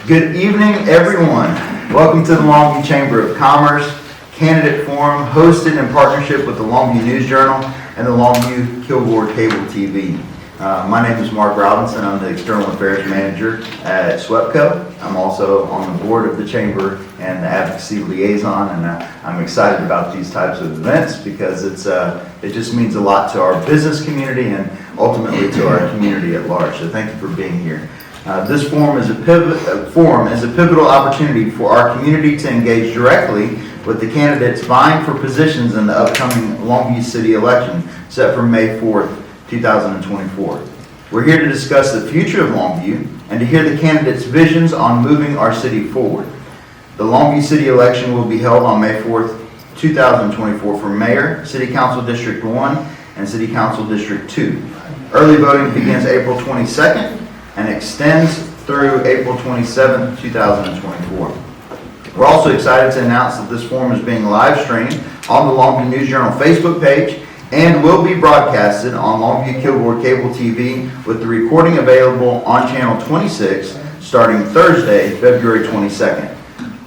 Good evening, everyone. Welcome to the Longview Chamber of Commerce Candidate Forum, hosted in partnership with the Longview News Journal and the Longview Kilgore Cable TV. My name is Mark Robinson. I'm the External Affairs Manager at SWEPCO. I'm also on the board of the Chamber and the Advocacy Liaison, and I'm excited about these types of events because it just means a lot to our business community and ultimately to our community at large. So thank you for being here. This forum is a pivotal opportunity for our community to engage directly with the candidates vying for positions in the upcoming Longview City election set for May 4th, 2024. We're here to discuss the future of Longview and to hear the candidates' visions on moving our city forward. The Longview City election will be held on May 4th, 2024 for Mayor, City Council District 1, and City Council District 2. Early voting begins April 22nd and extends through April 27th, 2024. We're also excited to announce that this forum is being live streamed on the Longview News Journal Facebook page and will be broadcasted on Longview Kilgore Cable TV with the recording available on Channel 26 starting Thursday, February 22nd.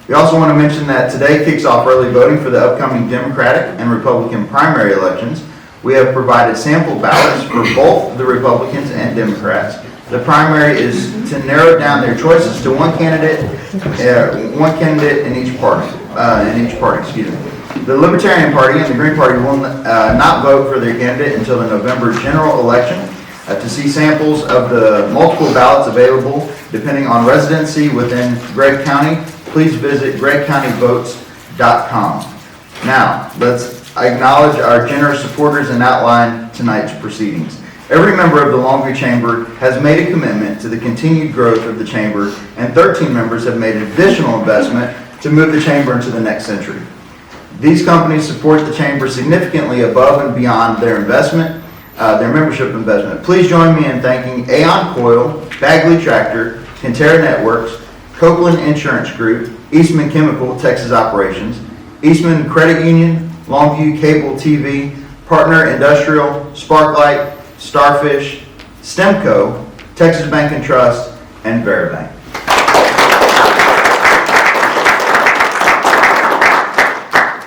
We also want to mention that today kicks off early voting for the upcoming Democratic and Republican primary elections. We have provided sample ballots for both the Republicans and Democrats. The primary is to narrow down their choices to one candidate in each party. The Libertarian Party and the Green Party will not vote for their candidate until the November general election. To see samples of the multiple ballots available depending on residency within Gregg County, please visit greggcountyvotes.com. Now, let's acknowledge our generous supporters and outline tonight's proceedings. Every member of the Longview Chamber has made a commitment to the continued growth of the Chamber, and 13 members have made additional investment to move the Chamber into the next century. These companies support the Chamber significantly above and beyond their membership investment. Please join me in thanking Aon Coil, Bagley Tractor, Kentera Networks, Copeland Insurance Group, Eastman Chemical, Texas Operations, Eastman Credit Union, Longview Cable TV, Partner Industrial, Sparklight, Starfish, Stemco, Texas Bank and Trust, and Veribank.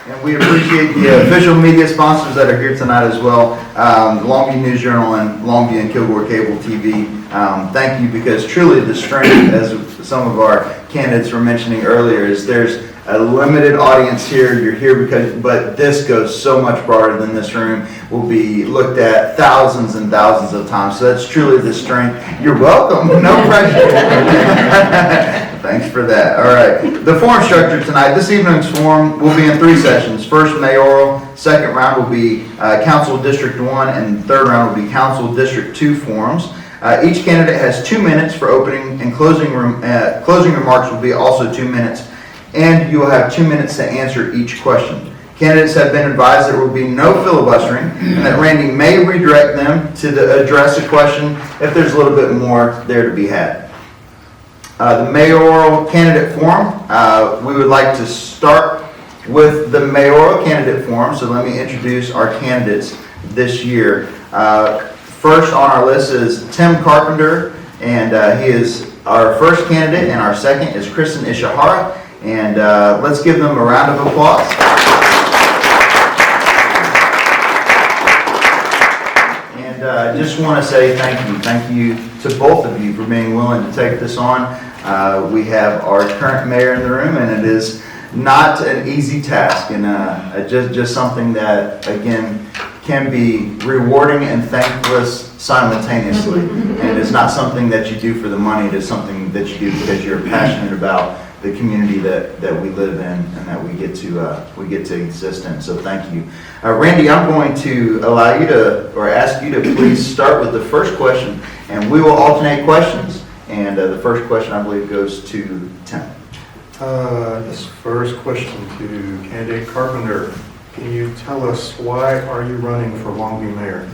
And we appreciate the official media sponsors that are here tonight as well, Longview News Journal and Longview and Kilgore Cable TV. Thank you, because truly the strength, as some of our candidates were mentioning earlier, is there's a limited audience here. You're here but this goes so much broader than this room. Will be looked at thousands and thousands of times. So that's truly the strength. You're welcome. No pressure. Thanks for that. All right. The forum structure tonight, this evening's forum will be in 3 sessions. First, mayoral. Second round will be Council District 1, and third round will be Council District 2 forums. Each candidate has 2 minutes for opening, and closing remarks will be also 2 minutes. And you will have 2 minutes to answer each question. Candidates have been advised there will be no filibustering and that Randy may redirect them to address a question if there's a little bit more there to be had. The mayoral candidate forum, we would like to start with the mayoral candidate forum. So let me introduce our candidates this year. First on our list is Tim Carpenter, and he is our first candidate, and our second is Kristen Ishihara. And let's give them a round of applause. And I just want to say thank you to both of you for being willing to take this on. We have our current mayor in the room, and it is not an easy task, and just something that, again, can be rewarding and thankless simultaneously. And it's not something that you do for the money, it is something that you do because you're passionate about the community that we live in and that we get to exist in. So thank you. Randy, I'm going to allow you to, or ask you to please start with the first question, and we will alternate questions. And the first question, I believe, goes to Tim. This first question to candidate Carpenter. Can you tell us why are you running for Longview mayor?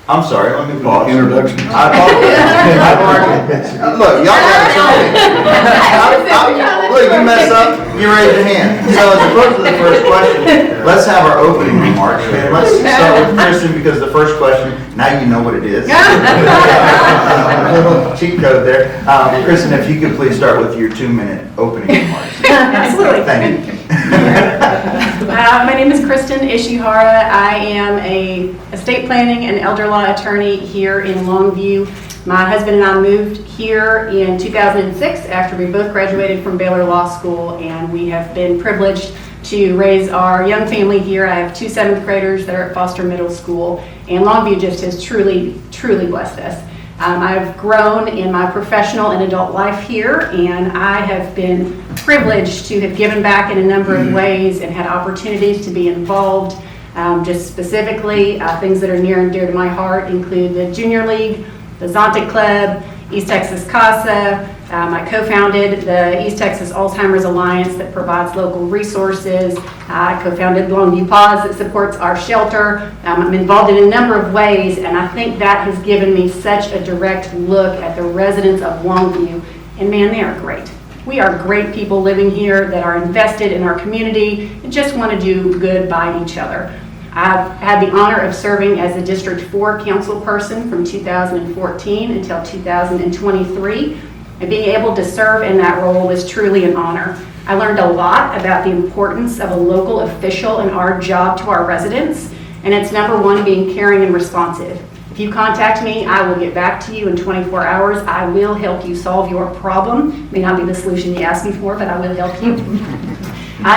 I'm sorry, let me pause. Introduction. I apologize. Look, y'all got something. Look, you mess up, you raise your hand. So as opposed to the first question, let's have our opening remarks. And let's start with Kristen because the first question, now you know what it is. A little cheat code there. Kristen, if you could please start with your 2-minute opening remarks. Absolutely. Thank you. My name is Kristen Ishihara. I am a estate planning and elder law attorney here in Longview. My husband and I moved here in 2006 after we both graduated from Baylor Law School, and we have been privileged to raise our young family here. I have 2 7th graders that are at Foster Middle School, and Longview just has truly blessed us. I've grown in my professional and adult life here, and I have been privileged to have given back in a number of ways and had opportunities to be involved. Just specifically, things that are near and dear to my heart include the Junior League, the Zontic Club, East Texas CASA. I co-founded the East Texas Alzheimer's Alliance that provides local resources. I co-founded Longview Paws that supports our shelter. I'm involved in a number of ways, and I think that has given me such a direct look at the residents of Longview. And man, they are great. We are great people living here that are invested in our community and just want to do good by each other. I've had the honor of serving as a District 4 council person from 2014 until 2023. And being able to serve in that role was truly an honor. I learned a lot about the importance of a local official and our job to our residents. And it's number one, being caring and responsive. If you contact me, I will get back to you in 24 hours. I will help you solve your problem. It may not be the solution you asked me for, but I will help you.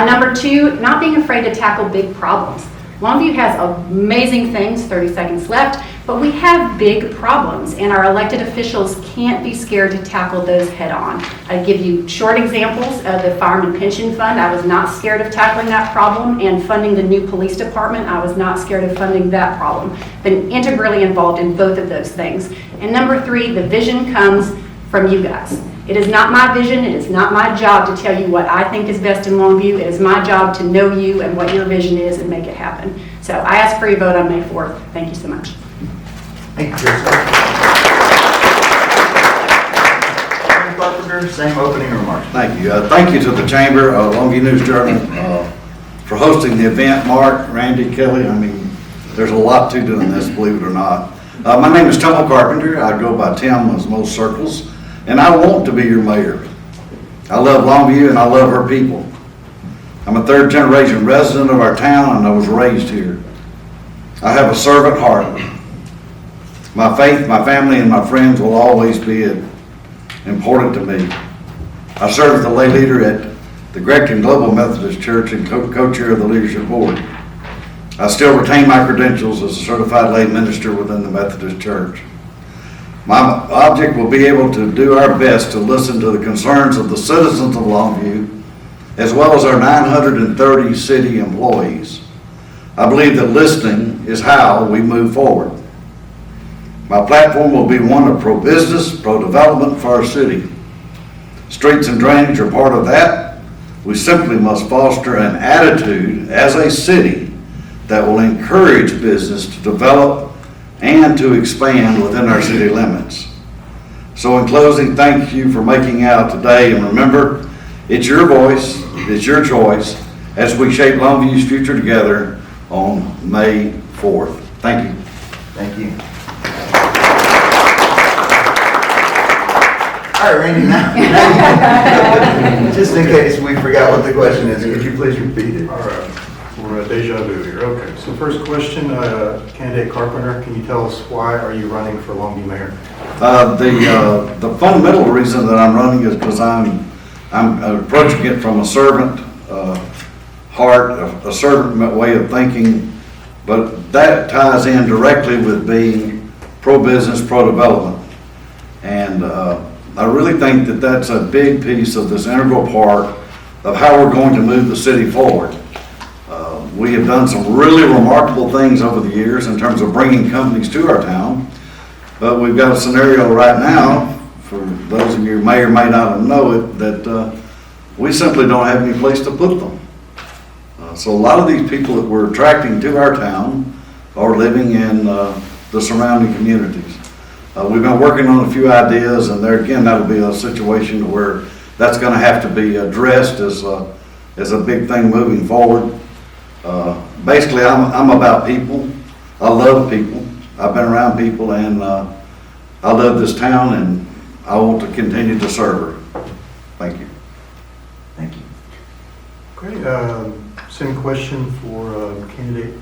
Number 2, not being afraid to tackle big problems. Longview has amazing things, 30 seconds left, but we have big problems, and our elected officials can't be scared to tackle those head on. I give you short examples of the Fireman Pension Fund. I was not scared of tackling that problem, and funding the new police department, I was not scared of funding that problem. Been integrally involved in both of those things. And number 3, the vision comes from you guys. It is not my vision, it is not my job to tell you what I think is best in Longview. It is my job to know you and what your vision is and make it happen. So I ask for your vote on May 4th. Thank you so much. Thank you, Kristen. Aaron Carpenter, same opening remarks. Thank you. Thank you to the Chamber, Longview News Journal, for hosting the event. Mark, Randy, Kelly, I mean, there's a lot to doing this, believe it or not. My name is Temple Carpenter. I go by Tim as most circles, and I want to be your mayor. I love Longview and I love her people. I'm a 3rd generation resident of our town, and I was raised here. I have a servant heart. My faith, my family, and my friends will always be important to me. I serve as the lay leader at the Gregton Global Methodist Church and co-chair of the leadership board. I still retain my credentials as a certified lay minister within the Methodist Church. My object will be able to do our best to listen to the concerns of the citizens of Longview, as well as our 930 city employees. I believe that listening is how we move forward. My platform will be one of pro-business, pro-development for our city. Streets and drainage are part of that. We simply must foster an attitude as a city that will encourage business to develop and to expand within our city limits. So in closing, thank you for making out today, and remember, it's your voice, it's your choice, as we shape Longview's future together on May 4th. Thank you. Thank you. All right, Randy, now, just in case we forgot what the question is, could you please repeat it? All right, we're at deja vu here. Okay, so first question, candidate Carpenter, can you tell us why are you running for Longview mayor? The fundamental reason that I'm running is because I'm approaching it from a servant heart, a servant way of thinking, but that ties in directly with being pro-business, pro-development. And I really think that that's a big piece of this integral part of how we're going to move the city forward. We have done some really remarkable things over the years in terms of bringing companies to our town, but we've got a scenario right now, for those of you who may or may not know it, that we simply don't have any place to put them. So a lot of these people that we're attracting to our town are living in the surrounding communities. We've been working on a few ideas, and there again, that'll be a situation where that's gonna have to be addressed as a big thing moving forward. Basically, I'm about people. I love people. I've been around people, and I love this town, and I want to continue to serve her. Thank you. Thank you. Great. Same question for candidate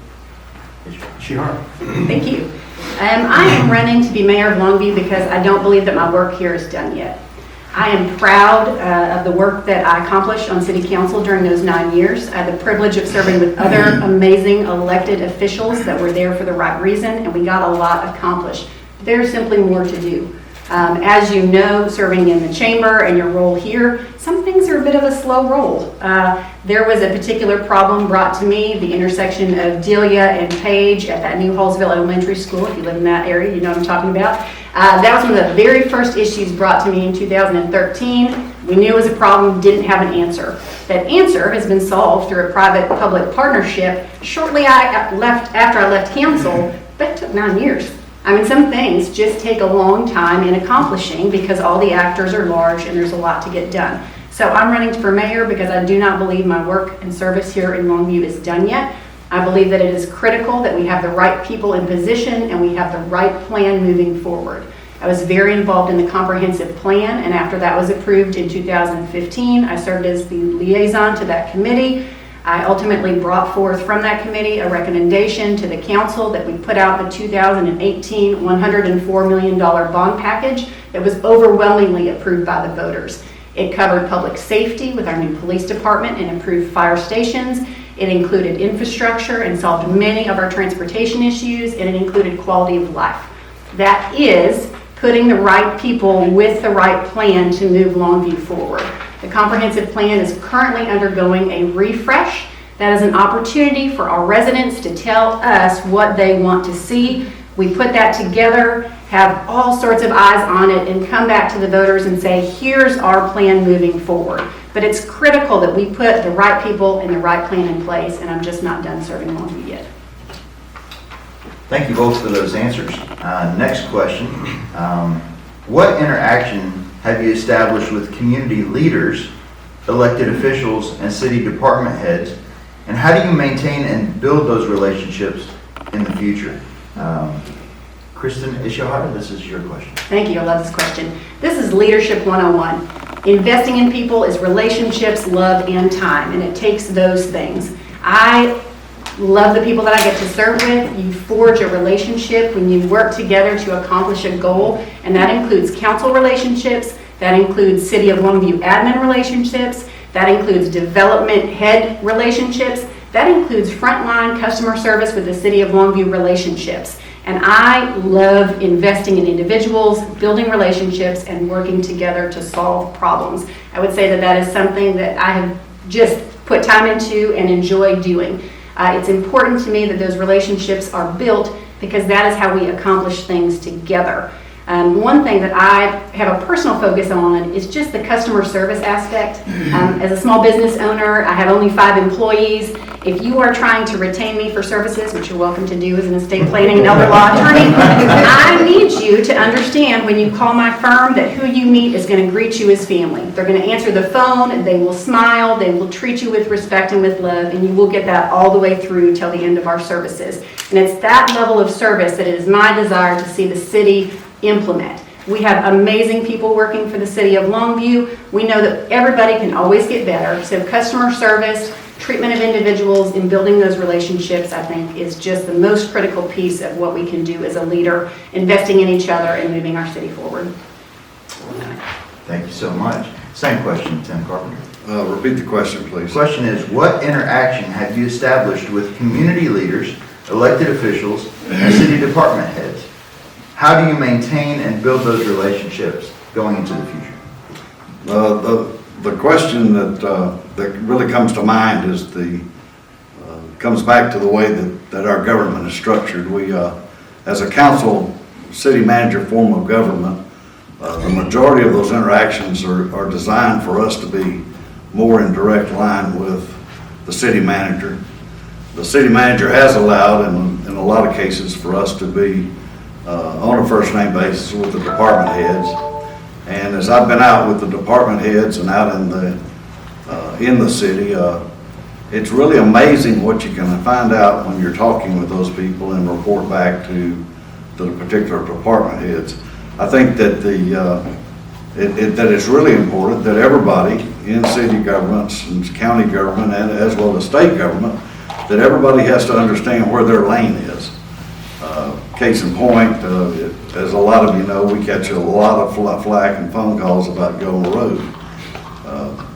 Ishihara. Thank you. I am running to be mayor of Longview because I don't believe that my work here is done yet. I am proud of the work that I accomplished on city council during those 9 years. I had the privilege of serving with other amazing elected officials that were there for the right reason, and we got a lot accomplished. There's simply more to do. As you know, serving in the chamber and your role here, some things are a bit of a slow roll. There was a particular problem brought to me, the intersection of Delia and Page at that New Hallsville Elementary School. If you live in that area, you know what I'm talking about. That was one of the very first issues brought to me in 2013. We knew it was a problem, didn't have an answer. That answer has been solved through a private-public partnership shortly after I left council, but it took 9 years. I mean, some things just take a long time in accomplishing because all the actors are large and there's a lot to get done. So I'm running for mayor because I do not believe my work and service here in Longview is done yet. I believe that it is critical that we have the right people in position and we have the right plan moving forward. I was very involved in the comprehensive plan, and after that was approved in 2015, I served as the liaison to that committee. I ultimately brought forth from that committee a recommendation to the council that we put out the 2018 $104 million bond package that was overwhelmingly approved by the voters. It covered public safety with our new police department and improved fire stations. It included infrastructure and solved many of our transportation issues, and it included quality of life. That is putting the right people with the right plan to move Longview forward. The comprehensive plan is currently undergoing a refresh. That is an opportunity for our residents to tell us what they want to see. We put that together, have all sorts of eyes on it, and come back to the voters and say, here's our plan moving forward. But it's critical that we put the right people and the right plan in place, and I'm just not done serving Longview yet. Thank you both for those answers. Next question. What interaction have you established with community leaders, elected officials, and city department heads, and how do you maintain and build those relationships in the future? Kristen Ishihara, this is your question. Thank you. I love this question. This is Leadership 101. Investing in people is relationships, love, and time, and it takes those things. I love the people that I get to serve with. You forge a relationship when you work together to accomplish a goal, and that includes council relationships, that includes City of Longview admin relationships, that includes development head relationships, that includes frontline customer service with the City of Longview relationships. And I love investing in individuals, building relationships, and working together to solve problems. I would say that that is something that I have just put time into and enjoy doing. It's important to me that those relationships are built because that is how we accomplish things together. One thing that I have a personal focus on is just the customer service aspect. As a small business owner, I have only 5 employees. If you are trying to retain me for services, which you're welcome to do as an estate planning and elder law attorney, I need you to understand when you call my firm that who you meet is going to greet you as family. They're going to answer the phone, they will smile, they will treat you with respect and with love, and you will get that all the way through till the end of our services. And it's that level of service that it is my desire to see the city implement. We have amazing people working for the City of Longview. We know that everybody can always get better. So customer service, treatment of individuals, and building those relationships, I think, is just the most critical piece of what we can do as a leader, investing in each other and moving our city forward. Thank you so much. Same question, Tim Carpenter. Repeat the question, The please. question is, what interaction have you established with community leaders, elected officials, and city department heads? How do you maintain and build those relationships going into the future? The question that really comes to mind is comes back to the way that our government is structured. We, as a council, city manager form of government, the majority of those interactions are designed for us to be more in direct line with the city manager. The city manager has allowed, in a lot of cases, for us to be on a first name basis with the department heads. And as I've been out with the department heads and out in the city, it's really amazing what you can find out when you're talking with those people and report back to the particular department heads. I think that that it's really important that everybody in city governments and county government and as well as state government, that everybody has to understand where their lane is. Case in point, as a lot of you know, we catch a lot of flack and phone calls about Gomer Road.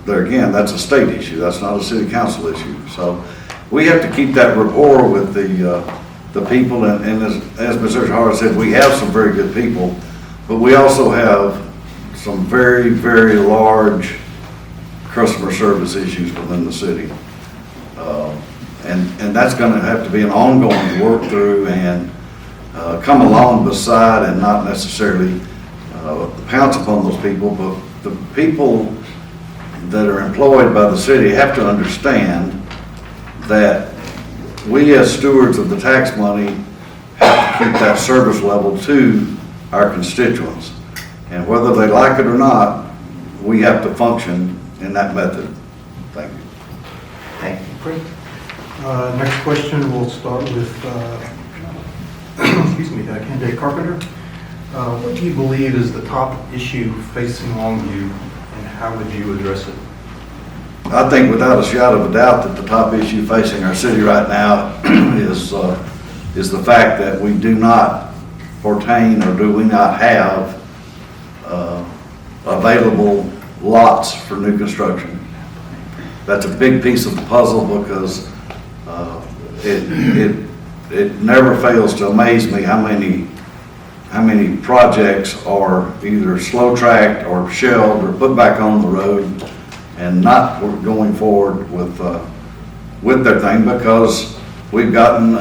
There again, that's a state issue. That's not a city council issue. So we have to keep that rapport with the people. And as Mr. Howard said, we have some very good people, but we also have some very, very large customer service issues within the city. And that's going to have to be an ongoing work through and come along beside and not necessarily pounce upon those people, but the people that are employed by the city have to understand that we as stewards of the tax money have to keep that service level to our constituents. And whether they like it or not, we have to function in that method. Thank you. Thank you. Great. Next question, we'll start with, excuse me, candidate Carpenter. What do you believe is the top issue facing Longview, and how would you address it? I think without a shadow of a doubt that the top issue facing our city right now is the fact that we do not pertain or do we not have available lots for new construction. That's a big piece of the puzzle because it never fails to amaze me how many projects are either slow-tracked or shelved or put back on the road and not going forward with their thing because we've gotten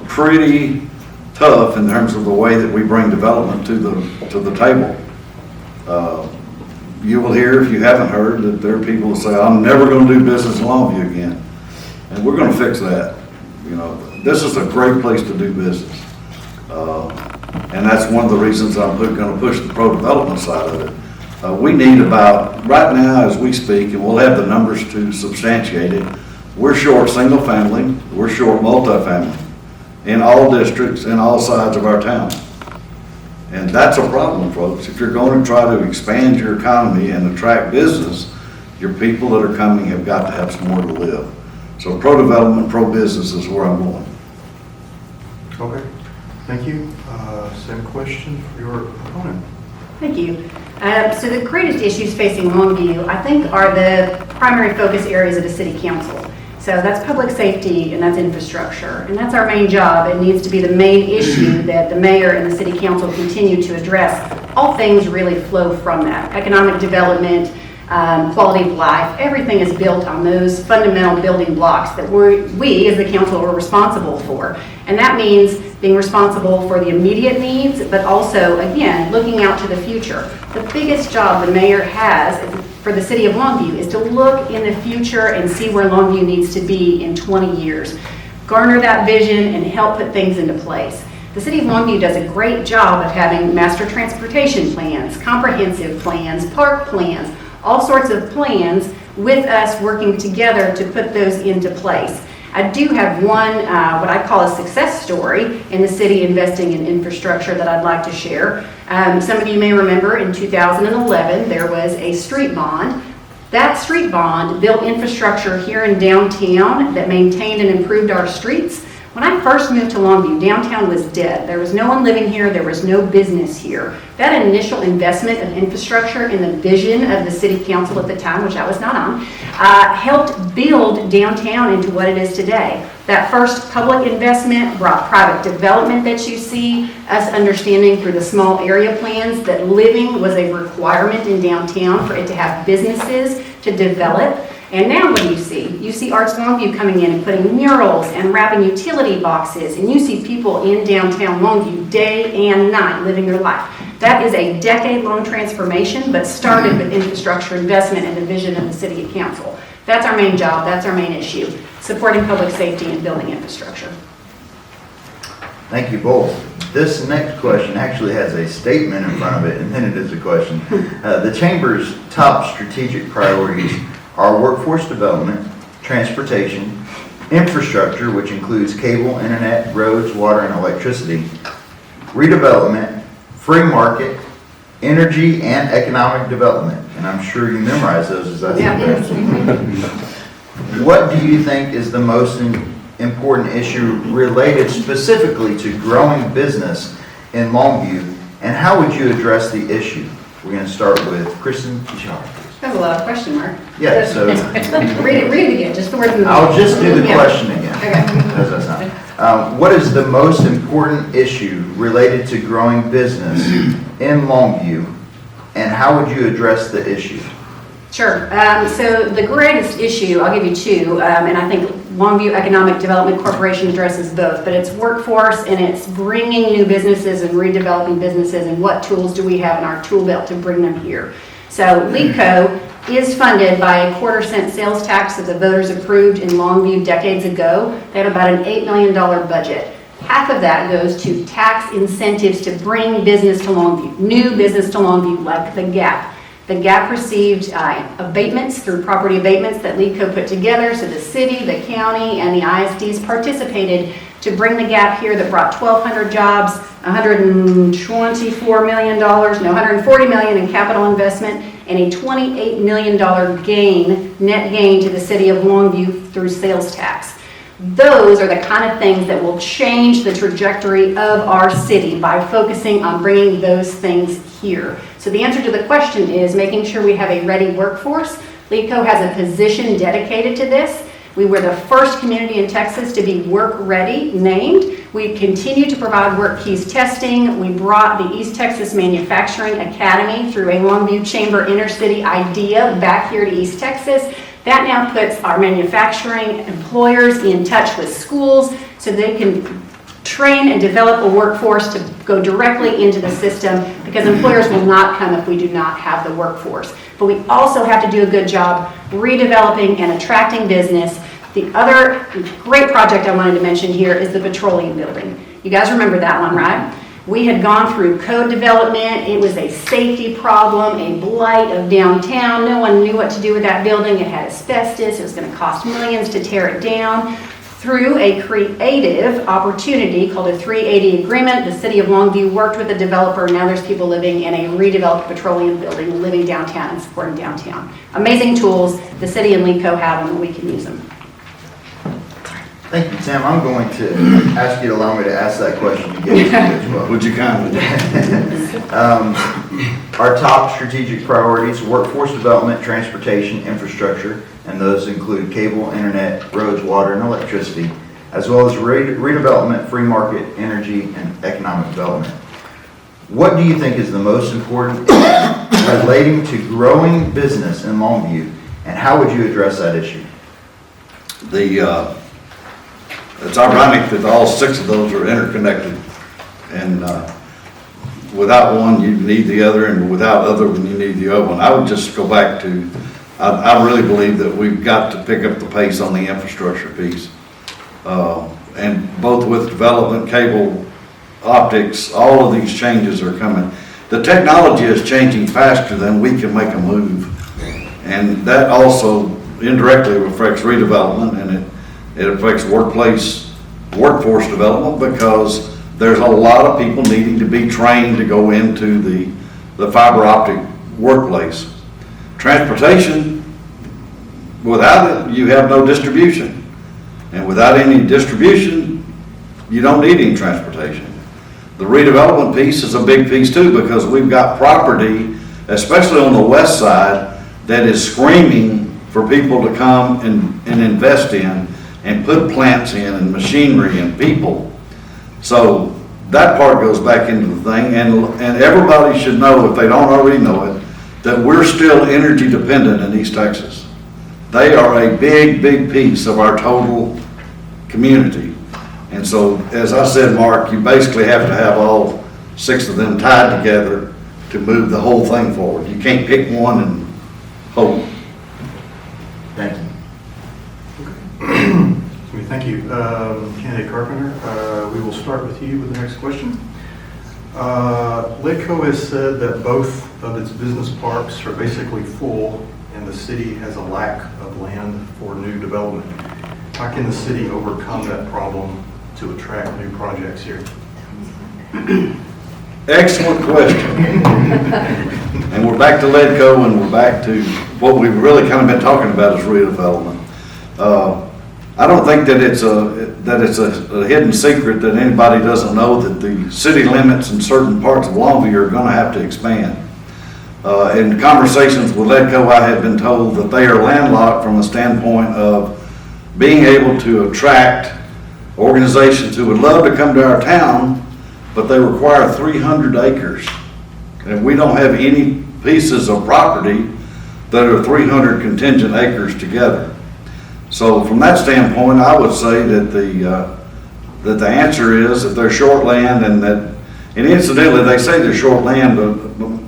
pretty tough in terms of the way that we bring development to the table. You will hear, if you haven't heard, that there are people who say, I'm never going to do business in Longview again. And we're going to fix that. You know, this is a great place to do business. And that's one of the reasons I'm going to push the pro-development side of it. We need about, right now as we speak, and we'll have the numbers to substantiate it, we're short single family, we're short multifamily in all districts, in all sides of our town. And that's a problem, folks. If you're going to try to expand your economy and attract business, your people that are coming have got to have somewhere to live. So pro-development, pro-business is where I'm going. Okay, thank you. Same question for your opponent. Thank you. So the greatest issues facing Longview, I think, are the primary focus areas of the city council. So that's public safety and that's infrastructure. And that's our main job. It needs to be the main issue that the mayor and the city council continue to address. All things really flow from that. Economic development, quality of life, everything is built on those fundamental building blocks that we as the council are responsible for. And that means being responsible for the immediate needs, but also, again, looking out to the future. The biggest job the mayor has for the city of Longview is to look in the future and see where Longview needs to be in 20 years. Garner that vision and help put things into place. The city of Longview does a great job of having master transportation plans, comprehensive plans, park plans, all sorts of plans with us working together to put those into place. I do have one, what I call a success story in the city investing in infrastructure that I'd like to share. Some of you may remember in 2011, there was a street bond. That street bond built infrastructure here in downtown that maintained and improved our streets. When I first moved to Longview, downtown was dead. There was no one living here. There was no business here. That initial investment of infrastructure in the vision of the city council at the time, which I was not on, helped build downtown into what it is today. That first public investment brought private development that you see, us understanding through the small area plans that living was a requirement in downtown for it to have businesses to develop. And now what do you see? You see Arts Longview coming in and putting murals and wrapping utility boxes, and you see people in downtown Longview day and night living their life. That is a decade-long transformation, but started with infrastructure investment and the vision of the city council. That's our main job, that's our main issue, supporting public safety and building infrastructure. Thank you both. This next question actually has a statement in front of it, and then it is a question. The Chamber's top strategic priorities are workforce development, transportation, infrastructure, which includes cable, internet, roads, water, and electricity, redevelopment, free market, energy, and economic development. And I'm sure you memorize those as I said that. What do you think is the most important issue related specifically to growing business in Longview, and how would you address the issue? We're going to start with Kristen Ishar. That's a lot of question, Mark. Yeah, so Read it again, just the words in the I'll just do the Yeah. question again. Okay. How's that sound? What is the most important issue related to growing business in Longview, and how would you address the issue? Sure. So the greatest issue, I'll give you two, and I think Longview Economic Development Corporation addresses both, but it's workforce and it's bringing new businesses and redeveloping businesses, and what tools do we have in our tool belt to bring them here. So LECO is funded by a 1/4-cent sales tax that the voters approved in Longview decades ago. They have about an $8 million budget. Half of that goes to tax incentives to bring business to Longview, new business to Longview, like the Gap. The Gap received abatements through property abatements that LECO put together, so the city, the county, and the ISDs participated to bring the Gap here that brought 1,200 jobs, $124 million, $140 million in capital investment, and a $28 million net gain to the city of Longview through sales tax. Those are the kind of things that will change the trajectory of our city by focusing on bringing those things here. So the answer to the question is making sure we have a ready workforce. LECO has a position dedicated to this. We were the first community in Texas to be work ready named. We continue to provide work keys testing. We brought the East Texas Manufacturing Academy through a Longview Chamber intercity idea back here to East Texas. That now puts our manufacturing employers in touch with schools so they can train and develop a workforce to go directly into the system, because employers will not come if we do not have the workforce. But we also have to do a good job redeveloping and attracting business. The other great project I wanted to mention here is the petroleum building. You guys remember that one, right? We had gone through code development. It was a safety problem, a blight of downtown. No one knew what to do with that building. It had asbestos. It was going to cost millions to tear it down. Through a creative opportunity called a 380 agreement, the city of Longview worked with the developer. Now there's people living in a redeveloped petroleum building, living downtown and supporting downtown. Amazing tools. The city and LECO have them, and we can use them. Thank you, Tim. I'm going to ask you to allow me to ask that question again as well. Would you kindly? Our top strategic priorities: workforce development, transportation, infrastructure, and those include cable, internet, roads, water, and electricity, as well as redevelopment, free market, energy, and economic development. What do you think is the most important issue relating to growing business in Longview, and how would you address that issue? It's ironic that all 6 of those are interconnected, and without one you need the other, and without other one you need the other one. I would just go back to, I really believe that we've got to pick up the pace on the infrastructure piece, and both with development, cable, optics, all of these changes are coming. The technology is changing faster than we can make a move, and that also indirectly affects redevelopment, and it affects workforce development, because there's a lot of people needing to be trained to go into the fiber optic workplace. Transportation, without it, you have no distribution. And without any distribution, you don't need any transportation. The redevelopment piece is a big piece too, because we've got property, especially on the west side, that is screaming for people to come and invest in, and put plants in, and machinery, and people. So that part goes back into the thing, and everybody should know, if they don't already know it, that we're still energy dependent in East Texas. They are a big, big piece of our total community. And so, as I said, Mark, you basically have to have all 6 of them tied together to move the whole thing forward. You can't pick one and hope. Thank you. Thank you. Candidate Carpenter, we will start with you with the next question. Lidco has said that both of its business parks are basically full and the city has a lack of land for new development. How can the city overcome that problem to attract new projects here? Excellent question. And we're back to Ledco, and we're back to what we've really kind of been talking about is redevelopment. I don't think that it's a hidden secret that anybody doesn't know that the city limits in certain parts of Longview are going to have to expand. In conversations with Ledco, I have been told that they are landlocked from a standpoint of being able to attract organizations who would love to come to our town, but they require 300 acres. And we don't have any pieces of property that are 300 contingent acres together. So from that standpoint, I would say that the answer is that they're short land, and incidentally, they say they're short land, but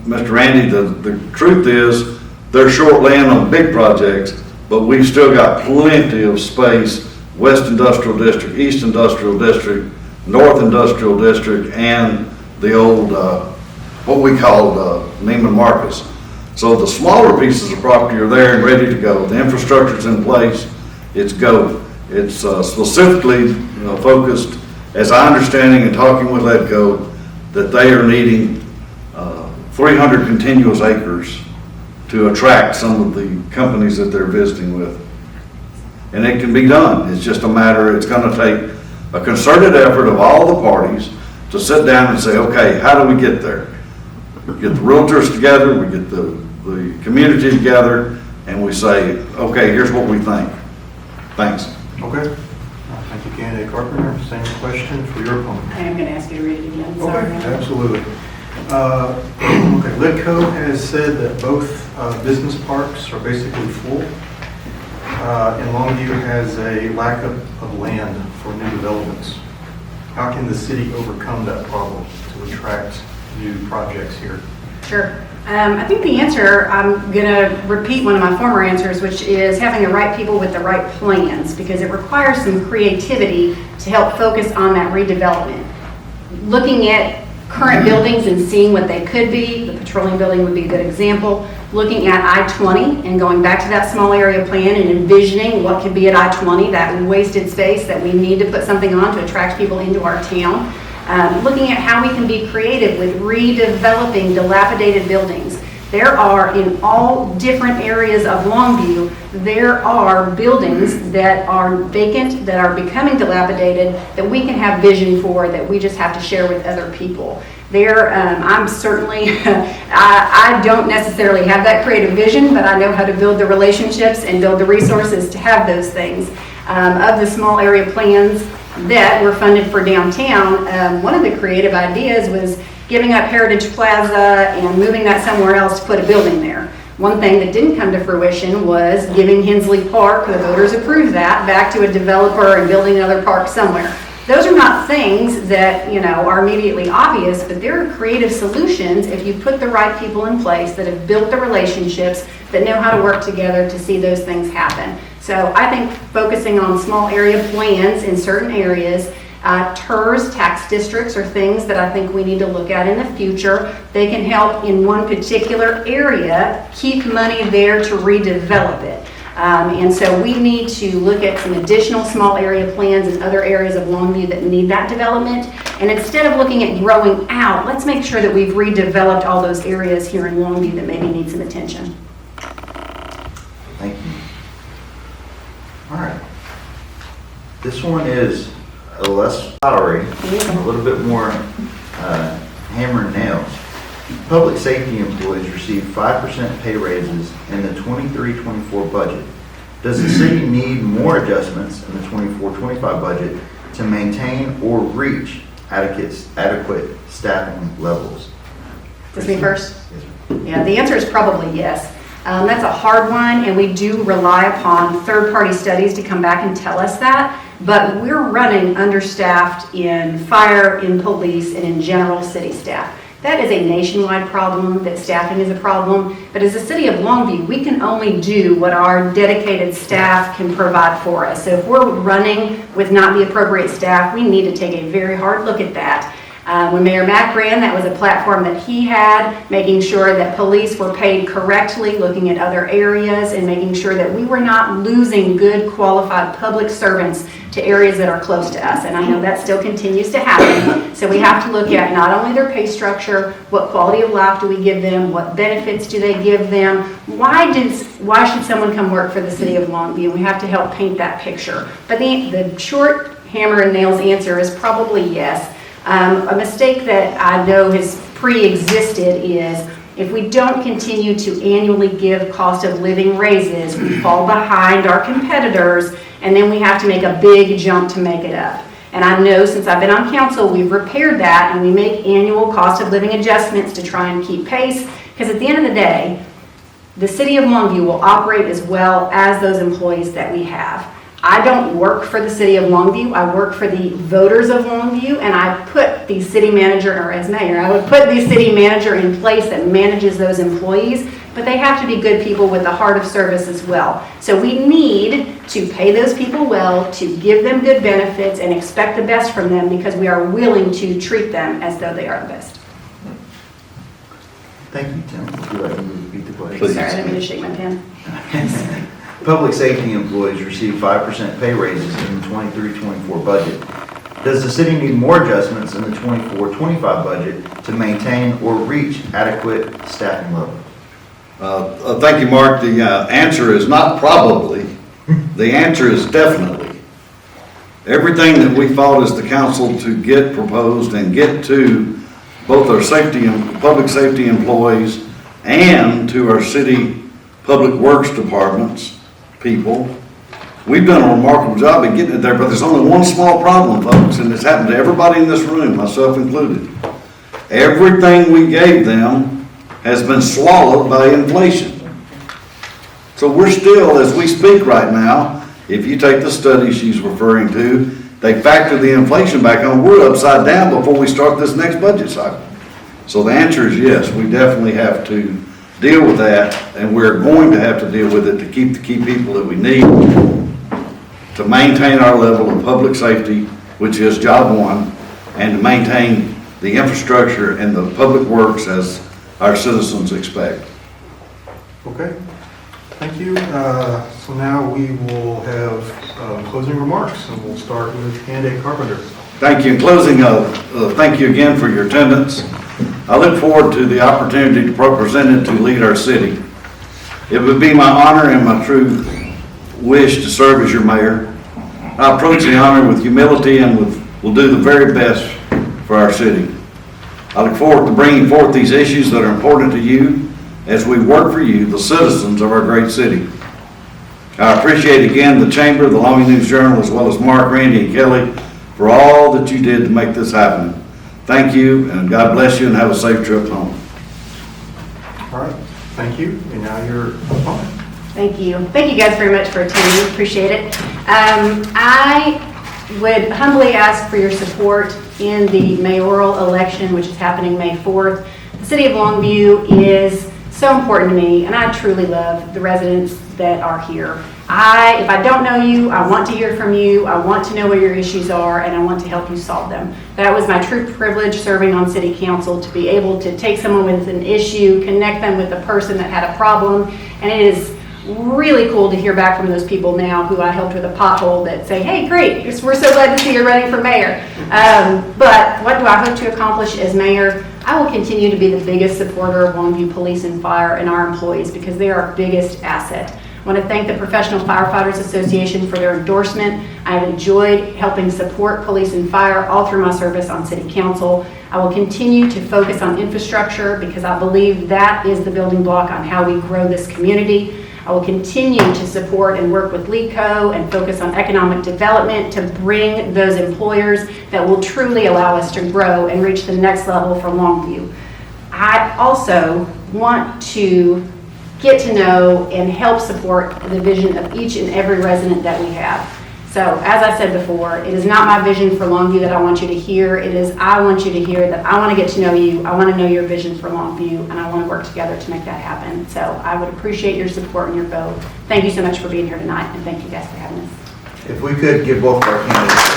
Mr. Randy, the truth is they're short land on big projects, but we've still got plenty of space, West Industrial District, East Industrial District, North Industrial District, and the old, what we called Neiman Marcus. So the smaller pieces of property are there and ready to go. The infrastructure's in place, it's go. It's specifically focused, as I understanding and talking with Ledco, that they are needing 300 continuous acres to attract some of the companies that they're visiting with. And it can be done. It's just a matter, it's going to take a concerted effort of all the parties to sit down and say, okay, how do we get there? We get the realtors together, we get the community together, and we say, okay, here's what we think. Thanks. Okay. Thank you, candidate Carpenter. Same question for your opponent. I am going to ask you to read it again, Okay, sorry. absolutely. Okay, Lidco has said that both business parks are basically full, and Longview has a lack of land for new developments. How can the city overcome that problem to attract new projects here? Sure. I think the answer, I'm going to repeat one of my former answers, which is having the right people with the right plans, because it requires some creativity to help focus on that redevelopment. Looking at current buildings and seeing what they could be, the petroleum building would be a good example. Looking at I-20 and going back to that small area plan and envisioning what could be at I-20, that wasted space that we need to put something on to attract people into our town. Looking at how we can be creative with redeveloping dilapidated buildings. There are, in all different areas of Longview, there are buildings that are vacant, that are becoming dilapidated, that we can have vision for, that we just have to share with other people. I'm certainly, I don't necessarily have that creative vision, but I know how to build the relationships and build the resources to have those things. Of the small area plans that were funded for downtown, one of the creative ideas was giving up Heritage Plaza and moving that somewhere else to put a building there. One thing that didn't come to fruition was giving Hensley Park, the voters approved that, back to a developer and building another park somewhere. Those are not things that, are immediately obvious, but there are creative solutions if you put the right people in place that have built the relationships, that know how to work together to see those things happen. So I think focusing on small area plans in certain areas, TERS, tax districts, are things that I think we need to look at in the future. They can help in one particular area, keep money there to redevelop it. And so we need to look at some additional small area plans in other areas of Longview that need that development. And instead of looking at growing out, let's make sure that we've redeveloped all those areas here in Longview that maybe need some attention. Thank you. All right. This one is a less flowery, a little bit more hammer and nails. Public safety employees receive 5% pay raises in the 23-24 budget. Does the city need more adjustments in the 24-25 budget to maintain or reach adequate staffing levels? This me first? Yes, ma'am. Yeah, the answer is probably yes. That's a hard one, and we do rely upon third-party studies to come back and tell us that, but we're running understaffed in fire, in police, and in general city staff. That is a nationwide problem, that staffing is a problem, but as a city of Longview, we can only do what our dedicated staff can provide for us. So if we're running with not the appropriate staff, we need to take a very hard look at that. When Mayor Mack ran, that was a platform that he had, making sure that police were paid correctly, looking at other areas, and making sure that we were not losing good, qualified public servants to areas that are close to us. And I know that still continues to happen. So we have to look at not only their pay structure, what quality of life do we give them, what benefits do they give them, why should someone come work for the city of Longview? We have to help paint that picture. But the short hammer and nails answer is probably yes. A mistake that I know has pre-existed is if we don't continue to annually give cost of living raises, we fall behind our competitors, and then we have to make a big jump to make it up. And I know since I've been on council, we've repaired that, and we make annual cost of living adjustments to try and keep pace, because at the end of the day, the city of Longview will operate as well as those employees that we have. I don't work for the city of Longview. I work for the voters of Longview, and I put the city manager, or as mayor, I would put the city manager in place that manages those employees, but they have to be good people with a heart of service as well. So we need to pay those people well, to give them good benefits, and expect the best from them because we are willing to treat them as though they are the best. Thank you, Tim. Would you like me to repeat the question? Please. Sorry, I didn't mean to shake my pen. Public safety employees receive 5% pay raises in the 23-24 budget. Does the city need more adjustments in the 24-25 budget to maintain or reach adequate staffing level? Thank you, Mark. The answer is not probably. The answer is definitely. Everything that we fought as the council to get proposed and get to both our safety and public safety employees and to our city public works departments people, we've done a remarkable job in getting it there, but there's only one small problem, folks, and it's happened to everybody in this room, myself included. Everything we gave them has been swallowed by inflation. So we're still, as we speak right now, if you take the study she's referring to, they factor the inflation back on, we're upside down before we start this next budget cycle. So the answer is yes, we definitely have to deal with that, and we're going to have to deal with it to keep the key people that we need to maintain our level of public safety, which is job one, and to maintain the infrastructure and the public works as our citizens expect. Okay, thank you. So now we will have closing remarks, and we'll start with Candace Carpenter. Thank you. In closing, thank you again for your attendance. I look forward to the opportunity to be represented to lead our city. It would be my honor and my true wish to serve as your mayor. I approach the honor with humility and will do the very best for our city. I look forward to bringing forth these issues that are important to you as we work for you, the citizens of our great city. I appreciate again the Chamber, the Longview News Journal, as well as Mark, Randy, and Kelly for all that you did to make this happen. Thank you, and God bless you, and have a safe trip home. All right, thank you. And now your opponent. Thank you. Thank you guys very much for attending. Appreciate it. I would humbly ask for your support in the mayoral election, which is happening May 4th. The city of Longview is so important to me, and I truly love the residents that are here. If I don't know you, I want to hear from you. I want to know what your issues are, and I want to help you solve them. That was my true privilege serving on city council, to be able to take someone with an issue, connect them with a person that had a problem, and it is really cool to hear back from those people now who I helped with a pothole that say, hey, great, we're so glad to see you're running for mayor. But what do I hope to accomplish as mayor? I will continue to be the biggest supporter of Longview Police and Fire and our employees because they are our biggest asset. I want to thank the Professional Firefighters Association for their endorsement. I have enjoyed helping support police and fire all through my service on city council. I will continue to focus on infrastructure because I believe that is the building block on how we grow this community. I will continue to support and work with LECO and focus on economic development to bring those employers that will truly allow us to grow and reach the next level for Longview. I also want to get to know and help support the vision of each and every resident that we have. So as I said before, it is not my vision for Longview that I want you to hear. It is I want you to hear that I want to get to know you. I want to know your vision for Longview, and I want to work together to make that happen. So I would appreciate your support and your vote. Thank you so much for being here tonight, and thank you guys for having us. If we could give both of our candidates.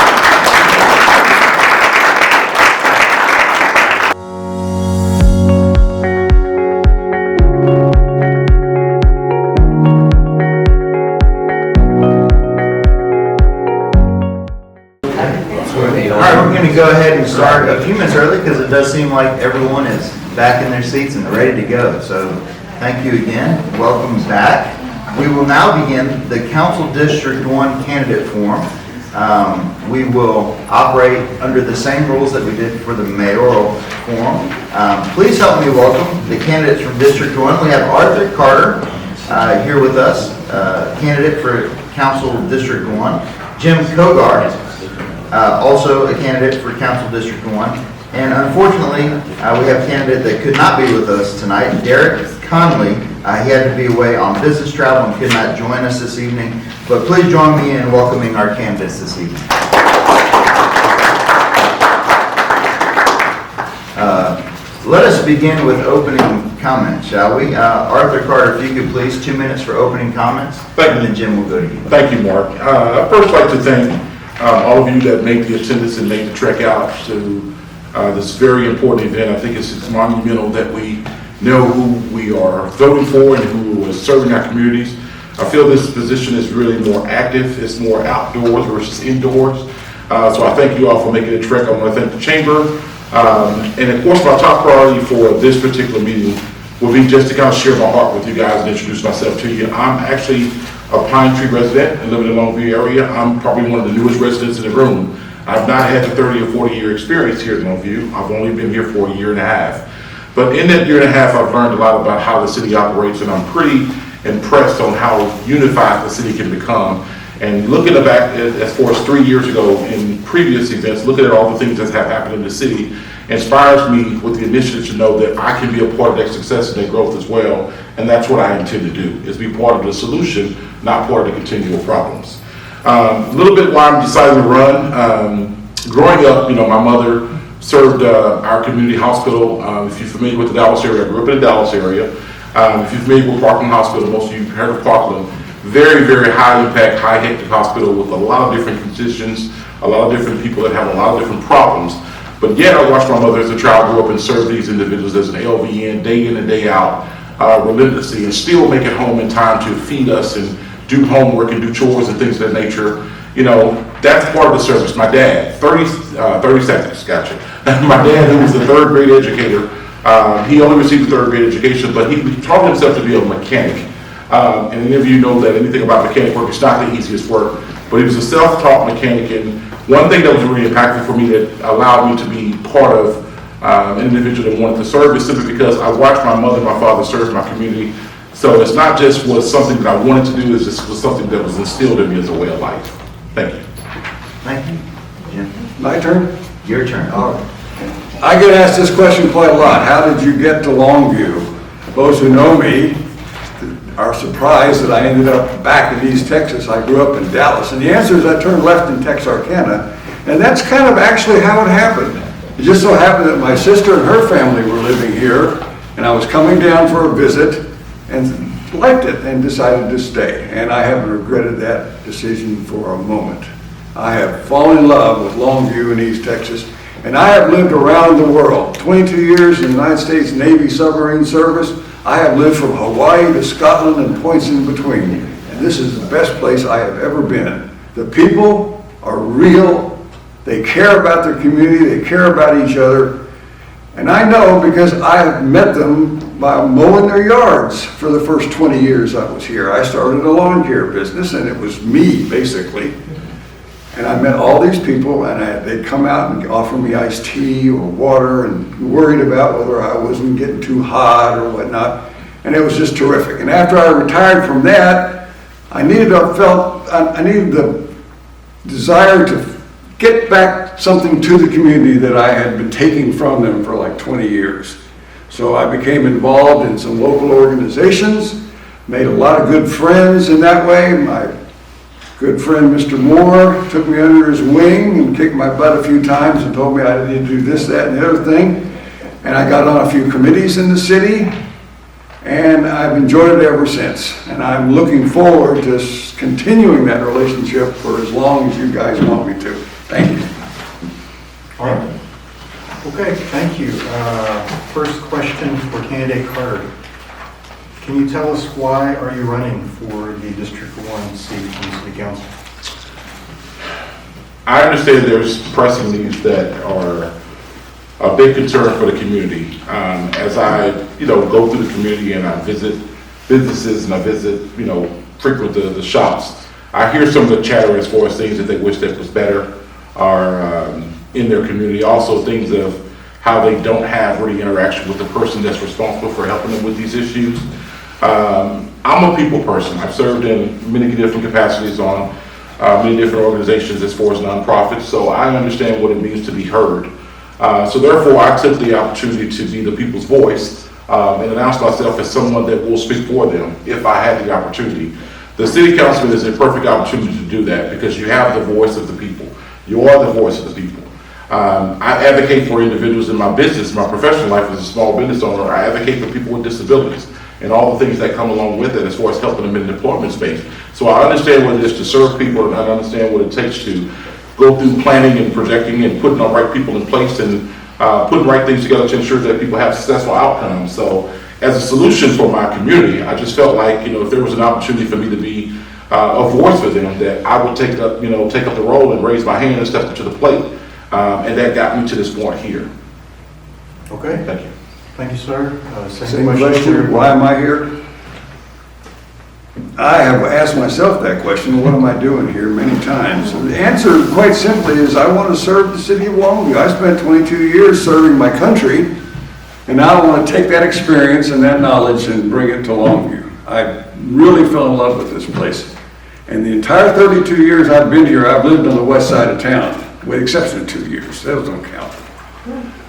go ahead and start a few minutes early because it does seem like everyone is back in their seats and ready to go. So thank you again. Welcome back. We will now begin the Council District 1 candidate forum. We will operate under the same rules that we did for the mayoral forum. Please help me welcome the candidates from District 1. We have Arthur Carter here with us, candidate for Council District 1. Jim Kogar, also a candidate for Council District 1. And unfortunately, we have a candidate that could not be with us tonight, Derek Conley. He had to be away on business travel and could not join us this evening. But please join me in welcoming our candidates this evening. Let us begin with opening comments, shall we? Arthur Carter, if you could please, 2 minutes for opening comments. Thank you. And then Jim will go to you. Thank you, Mark. I'd first like to thank all of you that made the attendance and made the trek out to this very important event. I think it's monumental that we know who we are voting for and who is serving our communities. I feel this position is really more active. It's more outdoors versus indoors. So I thank you all for making the trek. I want to thank the chamber. And of course, my top priority for this particular meeting will be just to kind of share my heart with you guys and introduce myself to you. I'm actually a Pine Tree resident and live in the Longview area. I'm probably one of the newest residents in the room. I've not had a 30 or 40 year experience here in Longview. I've only been here for a year and a half. But in that year and a half, I've learned a lot about how the city operates, and I'm pretty impressed on how unified the city can become. And looking back as far as 3 years ago in previous events, looking at all the things that have happened in the city, inspires me with the initiative to know that I can be a part of that success and that growth as well. And that's what I intend to do, is be part of the solution, not part of the continual problems. A little bit why I'm deciding to run. Growing up, my mother served our community hospital. If you're familiar with the Dallas area, I grew up in the Dallas area. If you're familiar with Parkland Hospital, most of you have heard of Parkland. Very, very high impact, high hectic hospital with a lot of different conditions, a lot of different people that have a lot of different problems. But yet I watched my mother as a child grow up and serve these individuals as an LVN day in and day out, relentlessly, and still make it home in time to feed us and do homework and do chores and things of that nature. That's part of the service. My dad, 30 seconds, gotcha. My dad, who was a third grade educator, he only received a third grade education, but he taught himself to be a mechanic. And any of you know that anything about mechanic work, it's not the easiest work, but he was a self-taught mechanic. And one thing that was really impactful for me that allowed me to be part of an individual that wanted to serve is simply because I watched my mother and my father serve my community. So it's not just was something that I wanted to do, it's just was something that was instilled in me as a way of life. Thank you. Thank you. Jim, My turn? your turn. All right. I get asked this question quite a lot. How did you get to Longview? Those who know me are surprised that I ended up back in East Texas. I grew up in Dallas. And the answer is I turned left in Texarkana. And that's kind of actually how it happened. It just so happened that my sister and her family were living here. And I was coming down for a visit and liked it and decided to stay. And I haven't regretted that decision for a moment. I have fallen in love with Longview in East Texas. And I have lived around the world. 22 years in the United States Navy submarine service. I have lived from Hawaii to Scotland and points in between. And this is the best place I have ever been. The people are real. They care about their community. They care about each other. And I know because I have met them by mowing their yards for the first 20 years I was here. I started a lawn care business and it was me basically. And I met all these people and they'd come out and offer me iced tea or water and worried about whether I wasn't getting too hot or whatnot. And it was just terrific. And after I retired from that, I needed the desire to get back something to the community that I had been taking from them for like 20 years. So I became involved in some local organizations, made a lot of good friends in that way. My good friend, Mr. Moore, took me under his wing and kicked my butt a few times and told me I needed to do this, that, and the other thing. And I got on a few committees in the city, and I've enjoyed it ever since. And I'm looking forward to continuing that relationship for as long as you guys want me to. Thank you. All right. Okay, thank you. First question for candidate Carter. Can you tell us why are you running for the District 1 seat in the City Council? I understand there's pressing needs that are a big concern for the community. As I, go through the community and I visit businesses and I visit, frequent the shops, I hear some of the chatter as far as things that they wish that was better are in their community. Also things of how they don't have really interaction with the person that's responsible for helping them with these issues. I'm a people person. I've served in many different capacities on many different organizations as far as nonprofits, so I understand what it means to be heard. So therefore, I took the opportunity to be the people's voice and announce myself as someone that will speak for them if I had the opportunity. The city councilman is a perfect opportunity to do that because you have the voice of the people. You are the voice of the people. I advocate for individuals in my business, my professional life as a small business owner. I advocate for people with disabilities and all the things that come along with it as far as helping them in the employment space. So I understand what it is to serve people, and I understand what it takes to go through planning and projecting and putting the right people in place and putting the right things together to ensure that people have successful outcomes. So as a solution for my community, I just felt like, if there was an opportunity for me to be a voice for them, that I would take up the role and raise my hand and step up to the plate. And that got me to this point here. Okay, Thank you. thank you, sir. Same question, why am I here? I have asked myself that question, what am I doing here, many times. And the answer, quite simply, is I want to serve the city of Longview. I spent 22 years serving my country, and now I want to take that experience and that knowledge and bring it to Longview. I really fell in love with this place. And the entire 32 years I've been here, I've lived on the west side of town, with the exception of 2 years. Those don't count.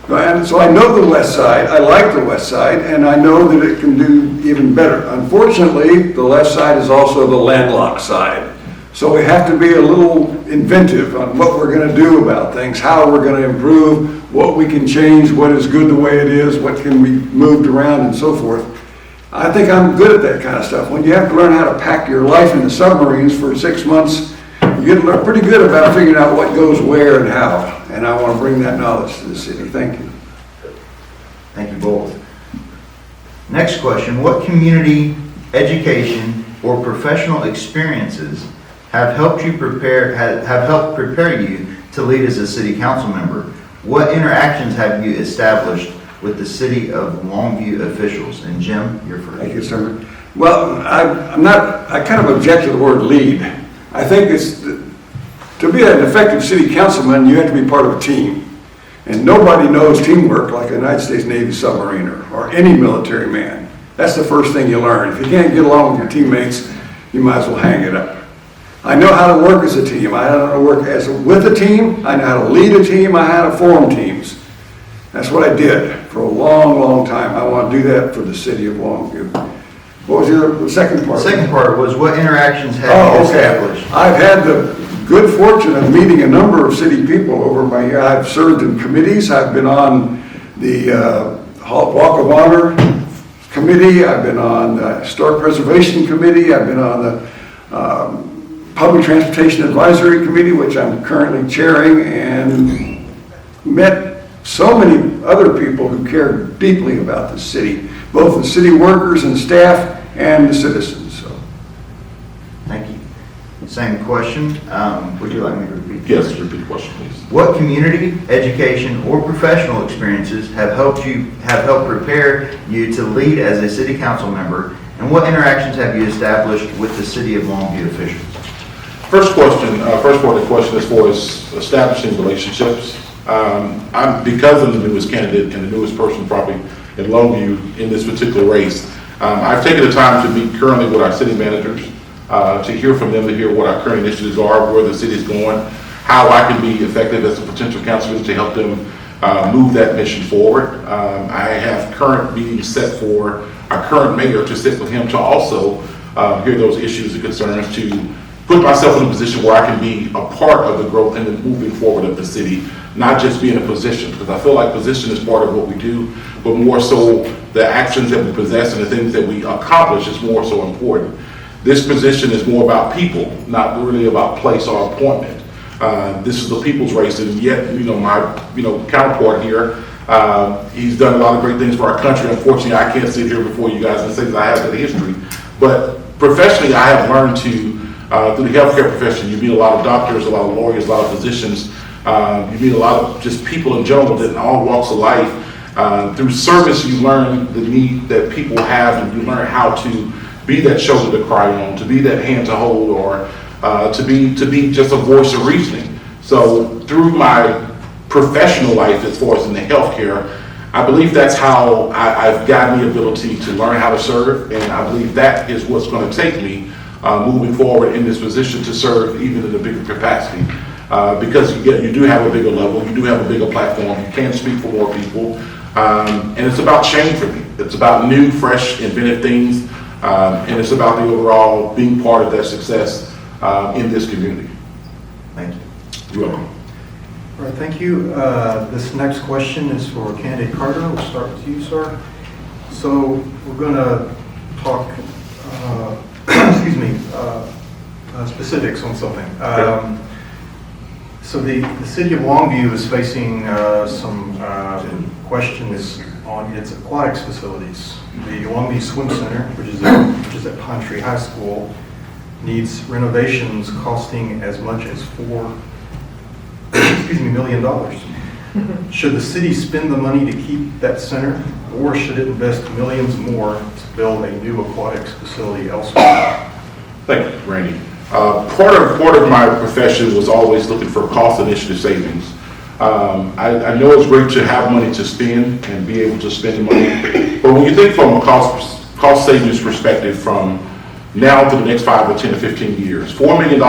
And so I know the west side, I like the west side, and I know that it can do even better. Unfortunately, the left side is also the landlocked side. So we have to be a little inventive on what we're going to do about things, how we're going to improve, what we can change, what is good the way it is, what can be moved around and so forth. I think I'm good at that kind of stuff. When you have to learn how to pack your life in the submarines for 6 months, you get to learn pretty good about figuring out what goes where and how. And I want to bring that knowledge to the city. Thank you. Thank you both. Next question, what community, education, or professional experiences have helped prepare you to lead as a city council member? What interactions have you established with the city of Longview officials? And Jim, you're first. Thank you, sir. Well, I kind of object to the word lead. I think to be an effective city councilman, you have to be part of a team. And nobody knows teamwork like a United States Navy submariner or any military man. That's the first thing you learn. If you can't get along with your teammates, you might as well hang it up. I know how to work as a team. I know how to work with a team. I know how to lead a team. I know how to form teams. That's what I did for a long, long time. I want to do that for the city of Longview. What was the second part? The second part was what interactions have you established? I've had the good fortune of meeting a number of city people over my year. I've served in committees. I've been on the Walk of Honor Committee. I've been on the Historic Preservation Committee. I've been on the Public Transportation Advisory Committee, which I'm currently chairing, and met so many other people who care deeply about the city, both the city workers and staff and the citizens. So. Thank you. Same question. Would you like me to repeat? Yes, repeat the question, please. What community, education, or professional experiences have helped prepare you to lead as a city council member, and what interactions have you established with the city of Longview officials? First part of the question as far as establishing relationships. Because I'm the newest candidate and the newest person probably in Longview in this particular race, I've taken the time to meet currently with our city managers, to hear from them, to hear what our current initiatives are, where the city is going, how I can be effective as a potential councilman to help them move that mission forward. I have current meetings set for our current mayor to sit with him to also hear those issues and concerns, to put myself in a position where I can be a part of the growth and the moving forward of the city, not just be in a position, because I feel like position is part of what we do, but more so the actions that we possess and the things that we accomplish is more so important. This position is more about people, not really about place or appointment. This is the people's race, and yet, my, counterpart here, he's done a lot of great things for our country. Unfortunately, I can't sit here before you guys and say that I have that history, but professionally, I have learned to through the healthcare profession, you meet a lot of doctors, a lot of lawyers, a lot of physicians. You meet a lot of just people in general that in all walks of life. Through service, you learn the need that people have, and you learn how to be that shoulder to cry on, to be that hand to hold, or to be just a voice of reasoning. So through my professional life, as far as in the healthcare, I believe that's how I've gotten the ability to learn how to serve, and I believe that is what's going to take me moving forward in this position to serve even in a bigger capacity. Because you do have a bigger level, you do have a bigger platform, you can speak for more people, and it's about change for me. It's about new, fresh, inventive things, and it's about the overall being part of that success in this community. Thank you. You're welcome. All right, thank you. This next question is for candidate Carter. We'll start with you, sir. So we're going to talk, excuse me, specifics on something. So the city of Longview is facing some questions on its aquatics facilities. The Longview Swim Center, which is at Pine Tree High School, needs renovations costing as much as $4 million. Should the city spend the money to keep that center, or should it invest millions more to build a new aquatics facility elsewhere? Thank you, Randy. Part of my profession was always looking for cost initiative savings. I know it's great to have money to spend and be able to spend money, but when you think from a cost savings perspective from now to the next 5 or 10 or 15 years, $4 million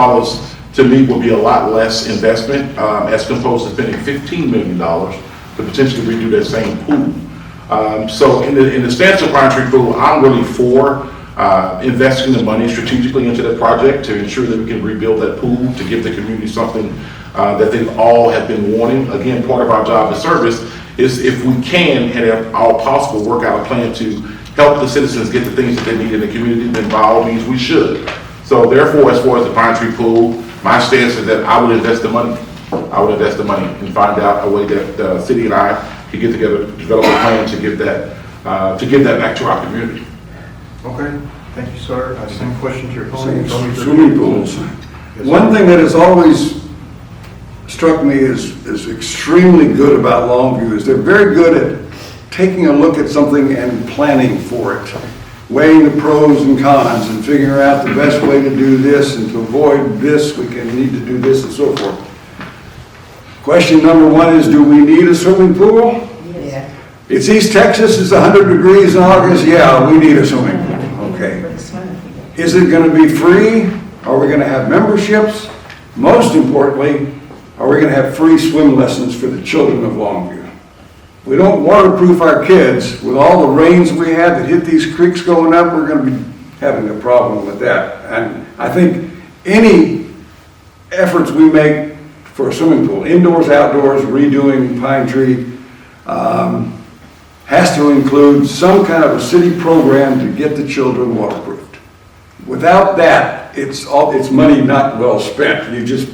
to me will be a lot less investment as opposed to spending $15 million to potentially redo that same pool. So in the stance of Pine Tree Pool, I'm really for investing the money strategically into that project to ensure that we can rebuild that pool, to give the community something that they all have been wanting. Again, part of our job as service is, if we can and if all possible, work out a plan to help the citizens get the things that they need in the community, then by all means we should. So therefore, as far as the Pine Tree Pool, my stance is that I would invest the money. I would invest the money and find out a way that the city and I can get together, develop a plan to give that back to our community. Okay, thank you, sir. Same question to your opponent. Swimming pools. One thing that has always struck me as extremely good about Longview is they're very good at taking a look at something and planning for it, weighing the pros and cons and figuring out the best way to do this, and to avoid this, we can need to do this, and so forth. Question number one is, do we need a swimming pool? Yeah. It's East Texas, it's 100 degrees in August, yeah, we need a swimming pool, okay. Is it going to be free? Are we going to have memberships? Most importantly, are we going to have free swim lessons for the children of Longview? We don't waterproof our kids. With all the rains we had that hit these creeks going up, we're going to be having a problem with that. And I think any efforts we make for a swimming pool, indoors, outdoors, redoing Pine Tree, has to include some kind of a city program to get the children waterproofed. Without that, it's money not well spent. You're just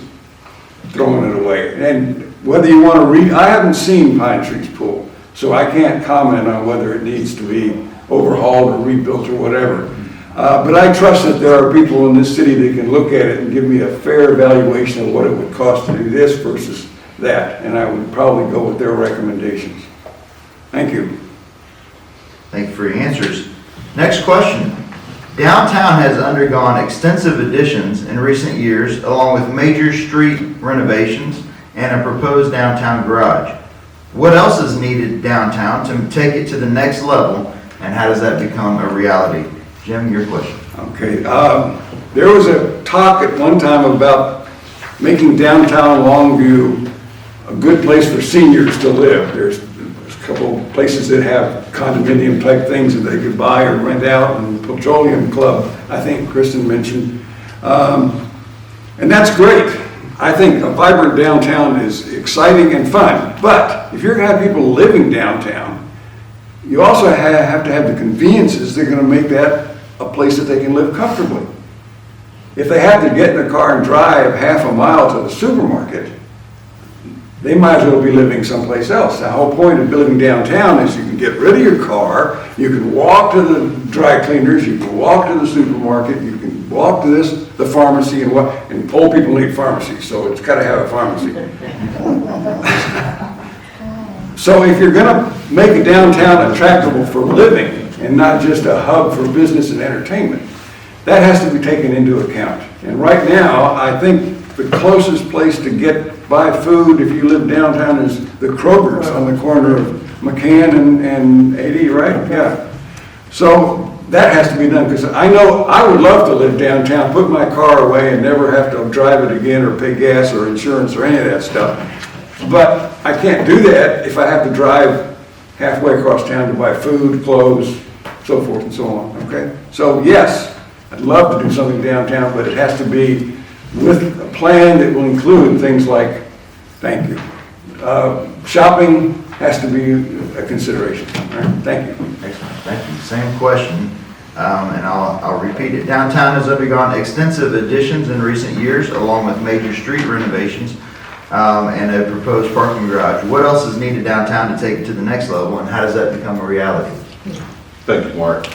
throwing it away. And whether you want to I haven't seen Pine Tree's pool, so I can't comment on whether it needs to be overhauled or rebuilt or whatever. But I trust that there are people in this city that can look at it and give me a fair evaluation of what it would cost to do this versus that, and I would probably go with their recommendations. Thank you. Thank you for your answers. Next question. Downtown has undergone extensive additions in recent years, along with major street renovations and a proposed downtown garage. What else is needed downtown to take it to the next level, and how does that become a reality? Jim, your question. Okay. There was a talk at one time about making downtown Longview a good place for seniors to live. There's a couple places that have condominium type things that they could buy or rent out, and Petroleum Club, I think Kristen mentioned. And that's great. I think a vibrant downtown is exciting and fun, but if you're going to have people living downtown, you also have to have the conveniences that are going to make that a place that they can live comfortably. If they have to get in a car and drive half a mile to the supermarket, they might as well be living someplace else. The whole point of living downtown is you can get rid of your car, you can walk to the dry cleaners, you can walk to the supermarket, you can walk to this, the pharmacy and old people need pharmacies, so it's gotta have a pharmacy. So if you're gonna make a downtown attractable for living and not just a hub for business and entertainment, that has to be taken into account. And right now, I think the closest place to get buy food if you live downtown is the Kroger's on the corner of McCann and 80, right? Yeah. So that has to be done, because I know I would love to live downtown, put my car away and never have to drive it again or pay gas or insurance or any of that stuff. But I can't do that if I have to drive halfway across town to buy food, clothes, so forth and so on, okay? So yes, I'd love to do something downtown, but it has to be with a plan that will include things like, thank you. Shopping has to be a consideration, all right? Thank you. Excellent, thank you. Same question, and I'll repeat it. Downtown has undergone extensive additions in recent years, along with major street renovations and a proposed parking garage. What else is needed downtown to take it to the next level, and how does that become a reality? Thank you, Mark.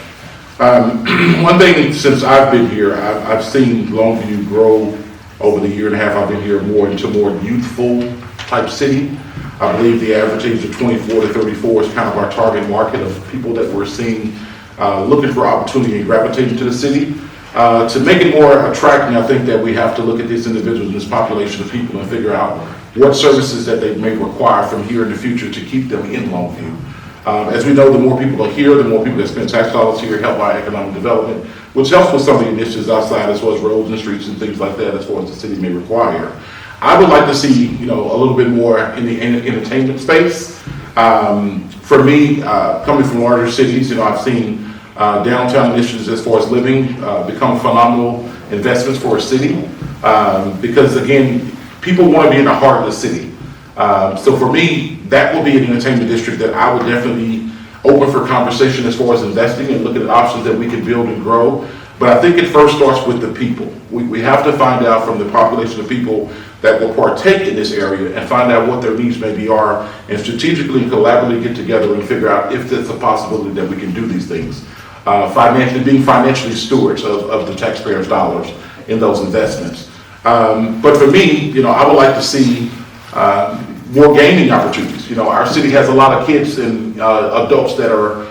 One thing, since I've been here, I've seen Longview grow over the year and a half I've been here into more youthful type city. I believe the average age of 24 to 34 is kind of our target market of people that we're seeing looking for opportunity and gravitating to the city. To make it more attractive, I think that we have to look at these individuals and this population of people and figure out what services that they may require from here in the future to keep them in Longview. As we know, the more people are here, the more people that spend tax dollars here help our economic development, which helps with some of the initiatives outside as well as roads and streets and things like that as far as the city may require. I would like to see, a little bit more in the entertainment space. For me, coming from larger cities, I've seen downtown initiatives as far as living become phenomenal investments for a city because, again, people want to be in the heart of the city. So for me, that will be an entertainment district that I would definitely open for conversation as far as investing and looking at options that we can build and grow. But I think it first starts with the people. We have to find out from the population of people that will partake in this area and find out what their needs maybe are and strategically and collaboratively get together and figure out if there's a possibility that we can do these things. Being financially stewards of the taxpayers' dollars in those investments. But for me, I would like to see more gaming opportunities. Our city has a lot of kids and adults that are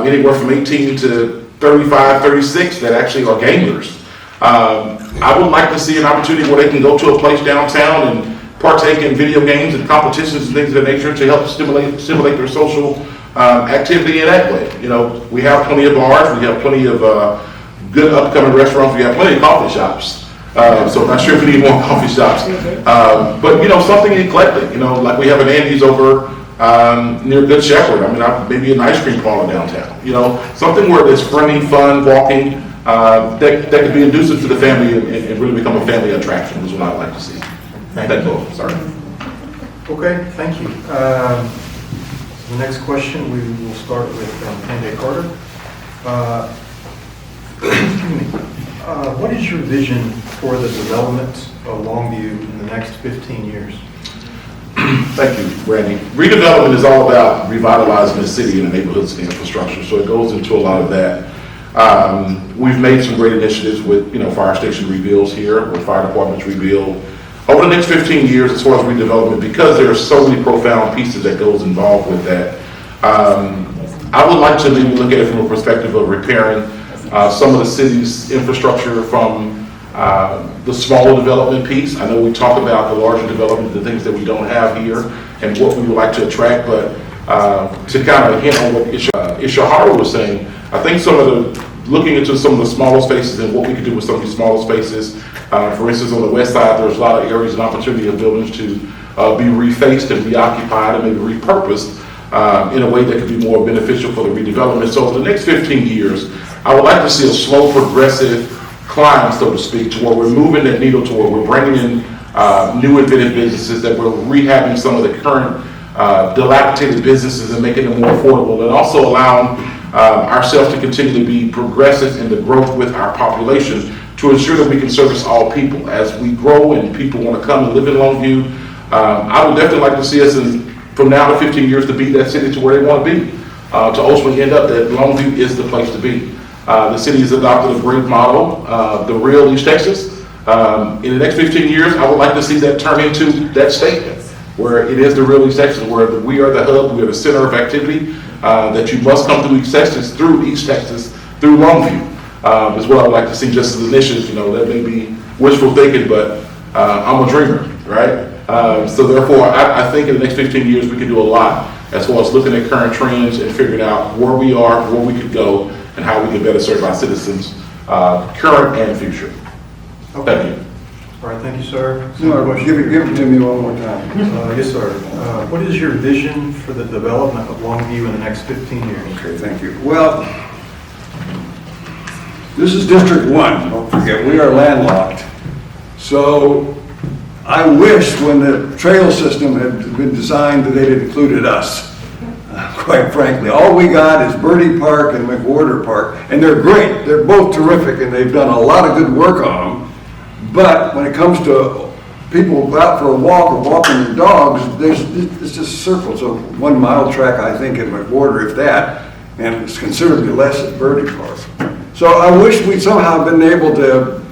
anywhere from 18 to 35, 36 that actually are gamers. I would like to see an opportunity where they can go to a place downtown and partake in video games and competitions and things of that nature to help stimulate their social activity in that way. We have plenty of bars, we have plenty of good upcoming restaurants, we have plenty of coffee shops. So I'm not sure if we need more coffee shops. But something eclectic, like we have an Andy's over near Good Shepherd. Maybe an ice cream parlor downtown. Something where there's friendly, fun, walking, that could be inducive to the family and really become a family attraction is what I'd like to see. Thank you. Sorry. Okay, thank you. The next question, we will start with Andy Carter. Excuse me. What is your vision for the development of Longview in the next 15 years? Thank you, Randy. Redevelopment is all about revitalizing the city and the neighborhoods and infrastructure, so it goes into a lot of that. We've made some great initiatives with, fire station rebuilds here, with fire departments rebuild. Over the next 15 years, as far as redevelopment, because there are so many profound pieces that goes involved with that, I would like to maybe look at it from a perspective of repairing some of the city's infrastructure from the smaller development piece. I know we talk about the larger development, the things that we don't have here, and what we would like to attract, but to kind of hint on what Ishihara was saying, I think looking into some of the smaller spaces and what we could do with some of these smaller spaces. For instance, on the west side, there's a lot of areas and opportunity of buildings to be refaced and reoccupied and maybe repurposed in a way that could be more beneficial for the redevelopment. So over the next 15 years, I would like to see a slow, progressive climb, so to speak, to where we're moving that needle to where we're bringing in new innovative businesses, that we're rehabbing some of the current dilapidated businesses and making them more affordable, and also allowing ourselves to continue to be progressive in the growth with our population to ensure that we can service all people. As we grow and people want to come and live in Longview, I would definitely like to see us from now to 15 years to be that city to where they want to be, to ultimately end up that Longview is the place to be. The city has adopted a great model, the real East Texas, In the next 15 years, I would like to see that turn into that statement, where it is the real East Texas, where we are the hub, we are the center of activity, that you must come through East Texas, through Longview, is what I would like to see just as an initiative. That may be wishful thinking, but I'm a dreamer, right? So therefore, I think in the next 15 years, we can do a lot as far as looking at current trends and figuring out where we are, where we could go, and how we can better serve our citizens, current and future. Thank you. All right, thank you, sir. No, give it to me one more time. Yes, sir. What is your vision for the development of Longview in the next 15 years? Okay, thank you. Well, this is District 1, don't forget, we are landlocked. So I wish when the trail system had been designed that they'd included us, quite frankly. All we got is Birdie Park and McWhorter Park, and they're great. They're both terrific, and they've done a lot of good work on them. But when it comes to people go out for a walk or walking their dogs, it's just circles. So 1 mile track, I think, at McWhorter, if that, and it's considerably less at Birdie Park. So I wish we'd somehow been able to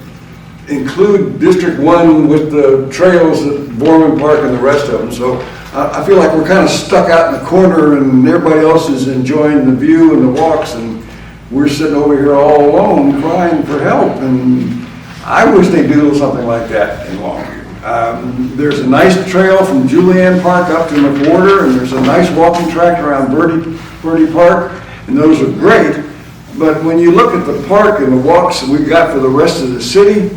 include District 1 with the trails at Borman Park and the rest of them. So I feel like we're kind of stuck out in the corner and everybody else is enjoying the view and the walks, and we're sitting over here all alone crying for help. And I wish they'd do something like that in Longview. There's a nice trail from Julianne Park up to McWhorter, and there's a nice walking track around Birdie Park, and those are great. But when you look at the park and the walks that we've got for the rest of the city,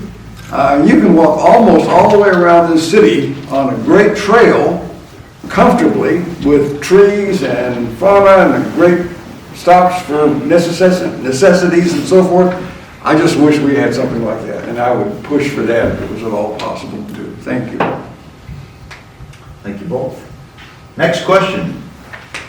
you can walk almost all the way around this city on a great trail comfortably with trees and fauna and great stops for necessities and so forth. I just wish we had something like that, and I would push for that if it was at all possible to do. Thank you. Thank you both. Next question.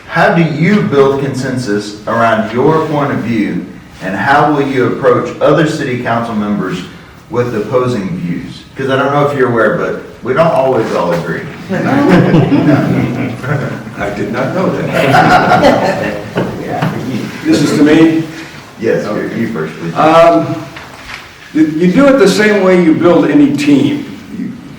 How do you build consensus around your point of view, and how will you approach other city council members with opposing views? Because I don't know if you're aware, but we don't always all agree. I did not know that. This is to me. Yes, you first, please. You do it the same way you build any team.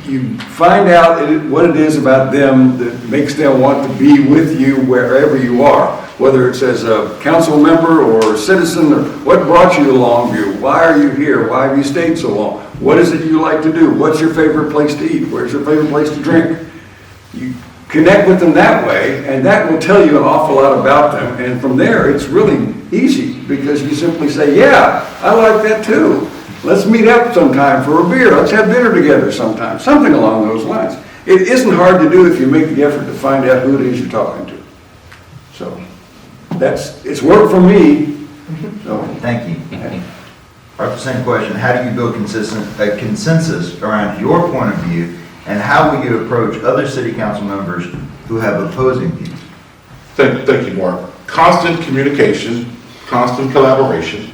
You find out what it is about them that makes them want to be with you wherever you are, whether it's as a council member or a citizen, or what brought you to Longview, why are you here, why have you stayed so long, what is it you like to do, what's your favorite place to eat, where's your favorite place to drink. You connect with them that way, and that will tell you an awful lot about them, and from there it's really easy, because you simply say, yeah, I like that too. Let's meet up sometime for a beer. Let's have dinner together sometime. Something along those lines. It isn't hard to do if you make the effort to find out who it is you're talking to. So it's worked for me. So Thank you. Our same question. How do you build a consensus around your point of view, and how will you approach other city council members who have opposing views? Thank you, Mark. Constant communication, constant collaboration.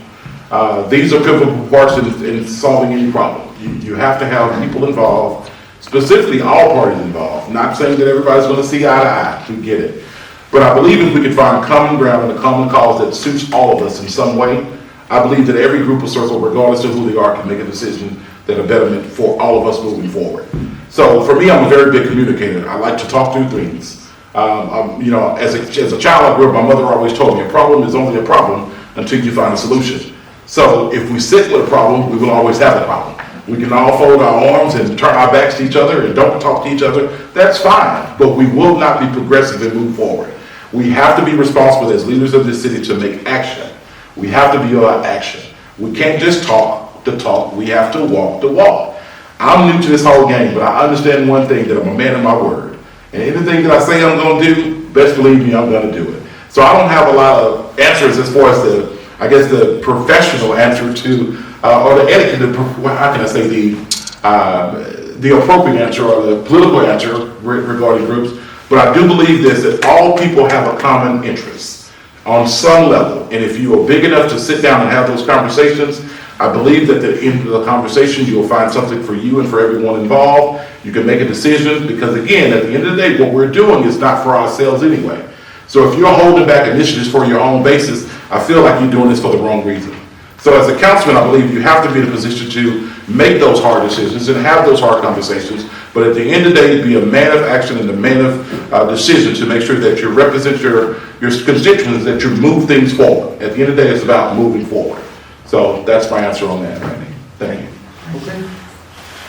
These are pivotal parts in solving any problem. You have to have people involved, specifically all parties involved. Not saying that everybody's going to see eye to eye, we get it. But I believe if we can find common ground and a common cause that suits all of us in some way, I believe that every group or circle, regardless of who they are, can make a decision that a betterment for all of us moving forward. So for me, I'm a very big communicator. I like to talk through things. As a child, I grew up, my mother always told me a problem is only a problem until you find a solution. So if we sit with a problem, we will always have a problem. We can all fold our arms and turn our backs to each other and don't talk to each other. That's fine, but we will not be progressive and move forward. We have to be responsible as leaders of this city to make action. We have to be about action. We can't just talk the talk, we have to walk the walk. I'm new to this whole game, but I understand one thing, that I'm a man of my word. And anything that I say I'm going to do, best believe me, I'm going to do it. So I don't have a lot of answers as far as the professional answer to, or the etiquette, how can I say, the appropriate answer or the political answer regarding groups. But I do believe this, that all people have a common interest on some level. And if you are big enough to sit down and have those conversations, I believe that at the end of the conversation, you'll find something for you and for everyone involved. You can make a decision, because again, at the end of the day, what we're doing is not for ourselves anyway. So if you're holding back initiatives for your own basis, I feel like you're doing this for the wrong reason. So as a councilman, I believe you have to be in a position to make those hard decisions and have those hard conversations. But at the end of the day, be a man of action and a man of decision to make sure that you represent your constituents, that you move things forward. At the end of the day, it's about moving forward. So that's my answer on that, Randy. Thank you. Okay.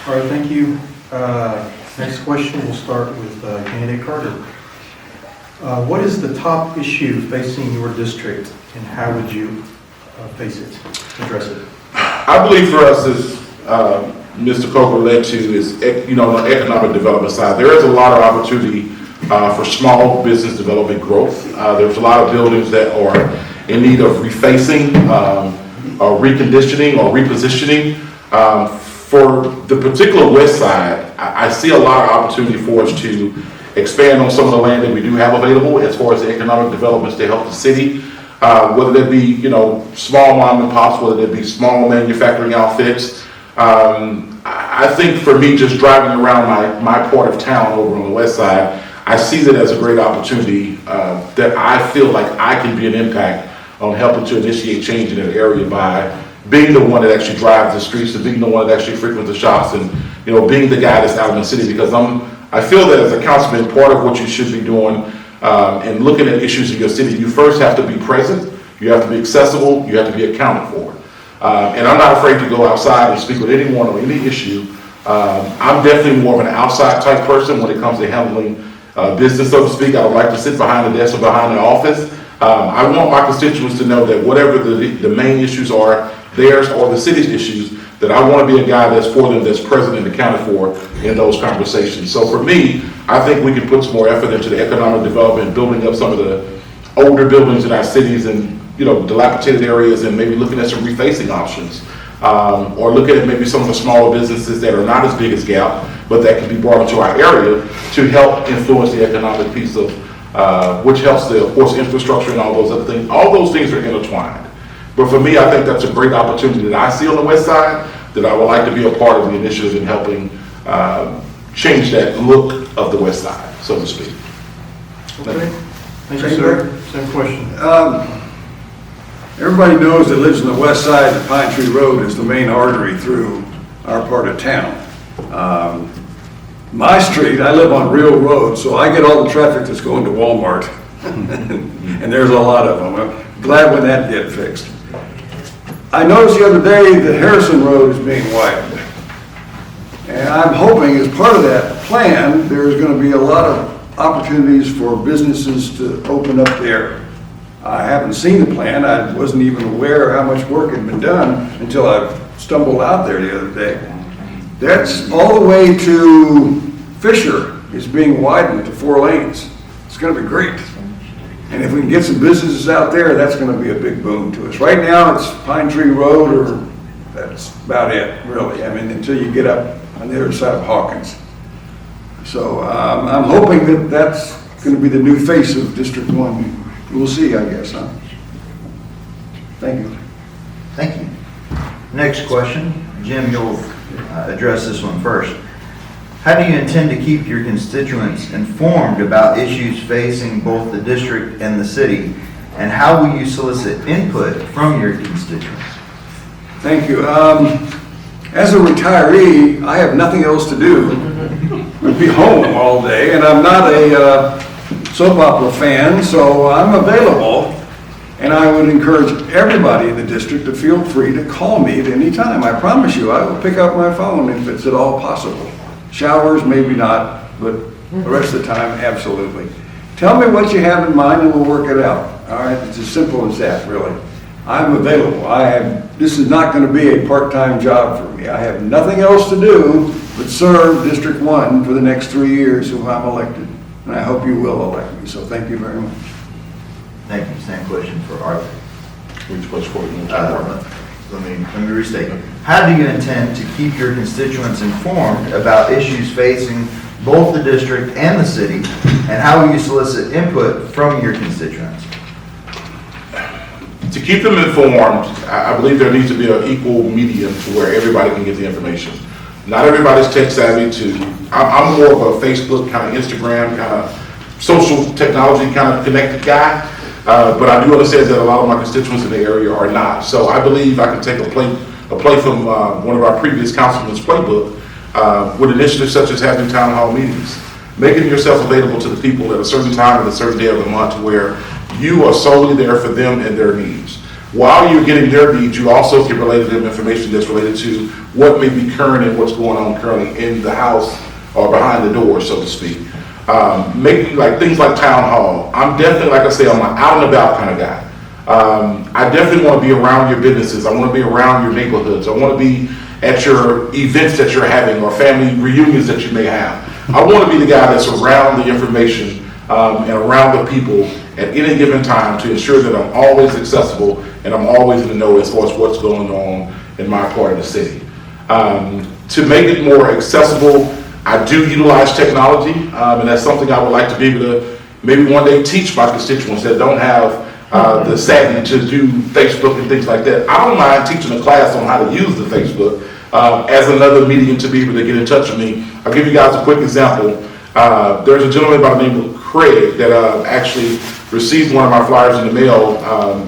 All right, thank you. Next question, we'll start with candidate Carter. What is the top issue facing your district, and how would you face it, address it? I believe for us, as Mr. Coker led to, is, on the economic development side, there is a lot of opportunity for small business development growth. There's a lot of buildings that are in need of refacing, or reconditioning, or repositioning. For the particular west side, I see a lot of opportunity for us to expand on some of the land that we do have available as far as the economic developments to help the city, whether that be, small mom and pops, whether that be small manufacturing outfits. I think for me, just driving around my part of town over on the west side, I see that as a great opportunity that I feel like I can be an impact on helping to initiate change in an area by being the one that actually drives the streets and being the one that actually frequents the shops and, being the guy that's out in the city, because I feel that as a councilman, part of what you should be doing and looking at issues in your city, you first have to be present, you have to be accessible, you have to be accounted for. And I'm not afraid to go outside and speak with anyone on any issue. I'm definitely more of an outside type person when it comes to handling business, so to speak. I would like to sit behind the desk or behind the office. I want my constituents to know that whatever the main issues are, theirs or the city's issues, that I want to be a guy that's for them, that's present and accounted for in those conversations. So for me, I think we can put some more effort into the economic development, building up some of the older buildings in our cities and, dilapidated areas, and maybe looking at some refacing options. Or look at maybe some of the smaller businesses that are not as big as Gap, but that can be brought into our area to help influence the economic piece of, which helps the, of course, infrastructure and all those other things. All those things are intertwined. But for me, I think that's a great opportunity that I see on the west side, that I would like to be a part of the initiative in helping change that look of the west side, so to speak. Okay. Thank you, sir. Same question. Everybody knows that lives on the west side that Pine Tree Road is the main artery through our part of town. My street, I live on Real Road, so I get all the traffic that's going to Walmart. And there's a lot of them. I'm glad when that gets fixed. I noticed the other day that Harrison Road is being widened. And I'm hoping as part of that plan, there's going to be a lot of opportunities for businesses to open up there. I haven't seen the plan. I wasn't even aware how much work had been done until I stumbled out there the other day. That's all the way to Fisher is being widened to 4 lanes. It's going to be great. And if we can get some businesses out there, that's going to be a big boom to us. Right now, it's Pine Tree Road, or that's about it, really. I mean, until you get up on the other side of Hawkins. So I'm hoping that that's going to be the new face of District 1. We'll see, I guess, huh? Thank you. Thank you. Next question. Jim, you'll address this one first. How do you intend to keep your constituents informed about issues facing both the district and the city? And how will you solicit input from your constituents? Thank you. As a retiree, I have nothing else to do but be home all day, and I'm not a soap opera fan, so I'm available. And I would encourage everybody in the district to feel free to call me at any time. I promise you, I will pick up my phone if it's at all possible. Showers, maybe not, but the rest of the time, absolutely. Tell me what you have in mind and we'll work it out. All right, it's as simple as that, really. I'm available. This is not going to be a part-time job for me. I have nothing else to do but serve District 1 for the next 3 years if I'm elected. And I hope you will elect me, so thank you very much. Thank you. Same question for Arthur. Which was for you? Let me restate. How do you intend to keep your constituents informed about issues facing both the district and the city? And how will you solicit input from your constituents? To keep them informed, I believe there needs to be an equal medium to where everybody can get the information. Not everybody's tech savvy I'm more of a Facebook, kind of Instagram, kind of social technology kind of connected guy. But I do understand that a lot of my constituents in the area are not. So I believe I can take a a play from one of our previous councilmen's playbook, with initiatives such as having town hall meetings, making yourself available to the people at a certain time and a certain day of the month where you are solely there for them and their needs. While you're getting their needs, you also can relay to them information that's related to what may be current and what's going on currently in the house or behind the door, so to speak. Making like things like town hall. I'm definitely, like I say, I'm an out and about kind of guy. I definitely want to be around your businesses. I want to be around your neighborhoods. I want to be at your events that you're having or family reunions that you may have. I want to be the guy that's around the information and around the people at any given time to ensure that I'm always accessible and I'm always in the know as far as what's going on in my part of the city. To make it more accessible, I do utilize technology, and that's something I would like to be able to maybe one day teach my constituents that don't have the savvy to do Facebook and things like that. I don't mind teaching a class on how to use the Facebook as another medium to be able to get in touch with me. I'll give you guys a quick example. There's a gentleman by the name of Craig that actually received one of my flyers in the mail,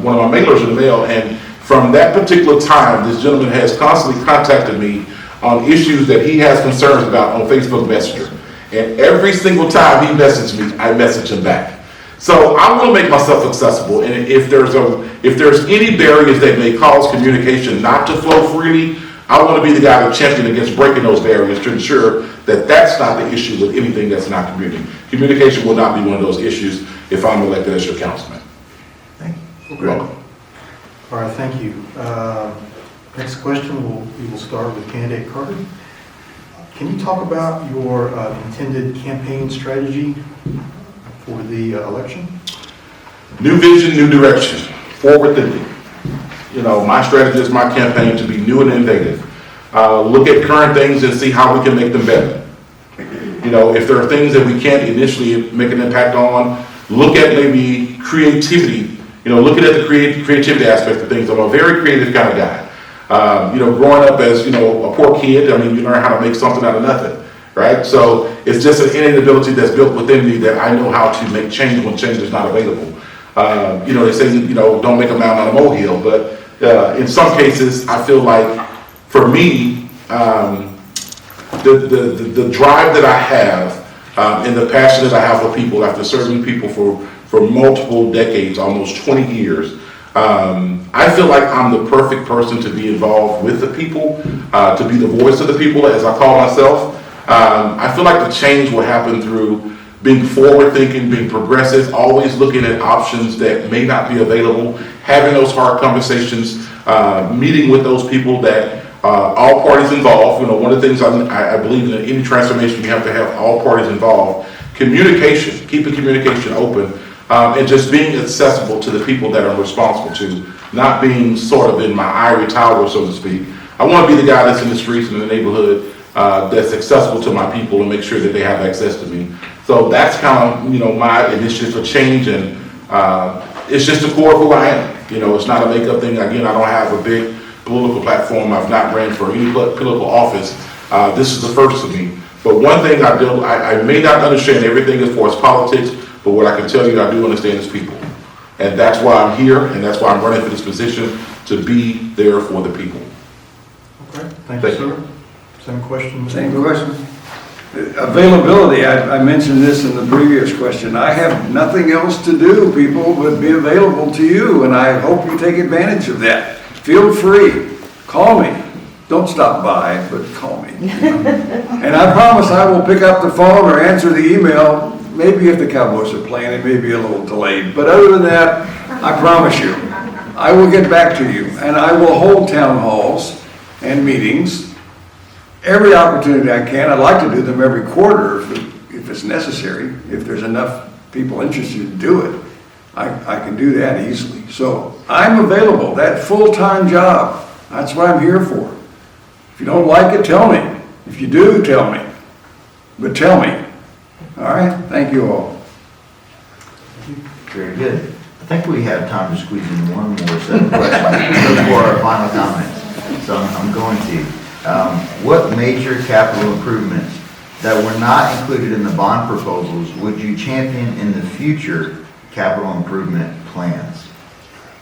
one of my mailers in the mail, and from that particular time, this gentleman has constantly contacted me on issues that he has concerns about on Facebook Messenger. And every single time he messages me, I message him back. So I want to make myself accessible, and if there's any barriers that may cause communication not to flow freely, I want to be the guy to champion against breaking those barriers to ensure that that's not the issue with anything that's not community. Communication will not be one of those issues if I'm elected as your councilman. Thank you. You're welcome. All right, thank you. Next question, we will start with candidate Carter. Can you talk about your intended campaign strategy for the election? New vision, new direction, forward thinking. You know, my strategy is my campaign to be new and innovative. Look at current things and see how we can make them better. You know, if there are things that we can't initially make an impact on, look at maybe creativity. You know, looking at the creativity aspect of things. I'm a very creative kind of guy. You know, growing up as, you know, a poor kid, I mean, you learn how to make something out of nothing, right? So it's just an innate ability that's built within me that I know how to make change when change is not available. You know, they say, you know, don't make a mountain out of a molehill, but in some cases, I feel like for me, the drive that I have and the passion that I have for people after serving people for multiple decades, almost 20 years, I feel like I'm the perfect person to be involved with the people, to be the voice of the people, as I call myself. I feel like the change will happen through being forward-thinking, being progressive, always looking at options that may not be available, having those hard conversations, meeting with those people that all parties involved. You know, one of the things I believe in any transformation, you have to have all parties involved. Communication, keeping communication open, and just being accessible to the people that I'm responsible to, not being sort of in my ivory tower, so to speak. I want to be the guy that's in the streets and in the neighborhood that's accessible to my people and make sure that they have access to me. So that's kind of, you know, my initiative for change, and it's just the core of who I am. You know, it's not a makeup thing. Again, I don't have a big political platform. I've not ran for any political office. This is the first of me. But one thing I may not understand everything as far as politics, but what I can tell you I do understand is people. And that's why I'm here, and that's why I'm running for this position, to be there for the people. Okay, thank you, sir. Same question. Same question. Availability, I mentioned this in the previous question. I have nothing else to do, people, but be available to you, and I hope you take advantage of that. Feel free. Call me. Don't stop by, but call me. And I promise I will pick up the phone or answer the email. Maybe if the Cowboys are playing, it may be a little delayed. But other than that, I promise you, I will get back to you. And I will hold town halls and meetings every opportunity I can. I'd like to do them every quarter if it's necessary. If there's enough people interested to do it, I can do that easily. So I'm available. That full-time job, that's what I'm here for. If you don't like it, tell me. If you do, tell me. But tell me. All right, thank you all. Very good. I think we have time to squeeze in one more set of questions before our final comments. So I'm going to. What major capital improvements that were not included in the bond proposals would you champion in the future capital improvement plans?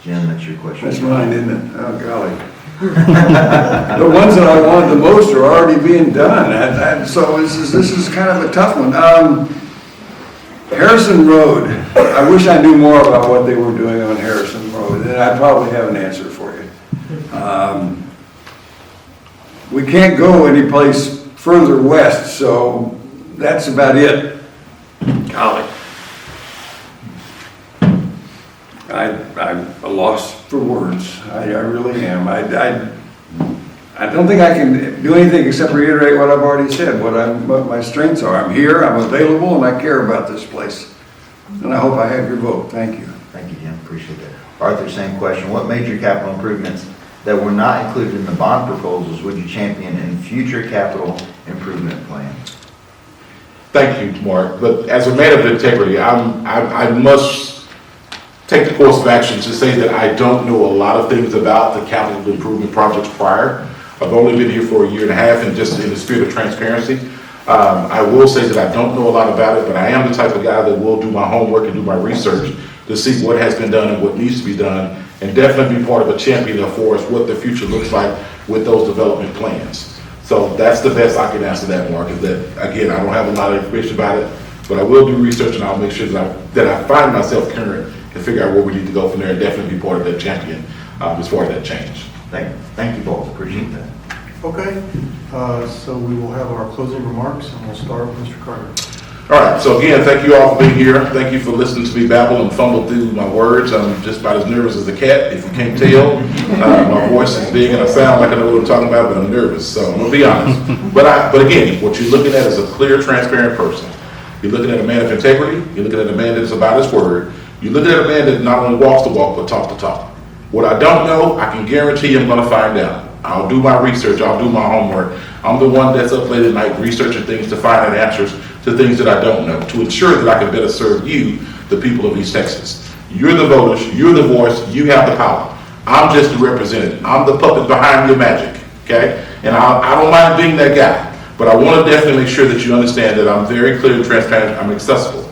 Jim, that's your question. That's mine, isn't it? Oh, golly. The ones that I wanted the most are already being done, and so this is kind of a tough one. Harrison Road, I wish I knew more about what they were doing on Harrison Road, and I probably have an answer for you. We can't go any place further west, so that's about it. Golly. I'm a loss for words. I really am. I don't think I can do anything except reiterate what I've already said, what my strengths are. I'm here, I'm available, and I care about this place. And I hope I have your vote. Thank you. Thank you, Jim, appreciate that. Arthur, same question. What major capital improvements that were not included in the bond proposals would you champion in future capital improvement plans? Thank you, Mark. But as a man of integrity, I must take the course of action to say that I don't know a lot of things about the capital improvement projects prior. I've only been here for a year and a half, and just in the spirit of transparency, I will say that I don't know a lot about it, but I am the type of guy that will do my homework and do my research to see what has been done and what needs to be done, and definitely be part of a champion for us what the future looks like with those development plans. So that's the best I can answer that, Mark, is that, again, I don't have a lot of information about it, but I will do research, and I'll make sure that I find myself current and figure out where we need to go from there, and definitely be part of that champion as far as that change. Thank you both, appreciate that. Okay, so we will have our closing remarks, and we'll start with Mr. Carter. All right, so again, thank you all for being here. Thank you for listening to me babble and fumble through my words. I'm just about as nervous as a cat, if you can't tell. My voice is big and I sound like I know what I'm talking about, but I'm nervous, so I'm gonna be honest. But again, what you're looking at is a clear, transparent person. You're looking at a man of integrity. You're looking at a man that's about his word. You're looking at a man that not only walks the walk, but talks the talk. What I don't know, I can guarantee I'm gonna find out. I'll do my research, I'll do my homework. I'm the one that's up late at night researching things to find out answers to things that I don't know, to ensure that I can better serve you, the people of East Texas. You're the voters, you're the voice, you have the power. I'm just the representative. I'm the puppet behind your magic, okay? And I don't mind being that guy, but I want to definitely make sure that you understand that I'm very clear and transparent, I'm accessible.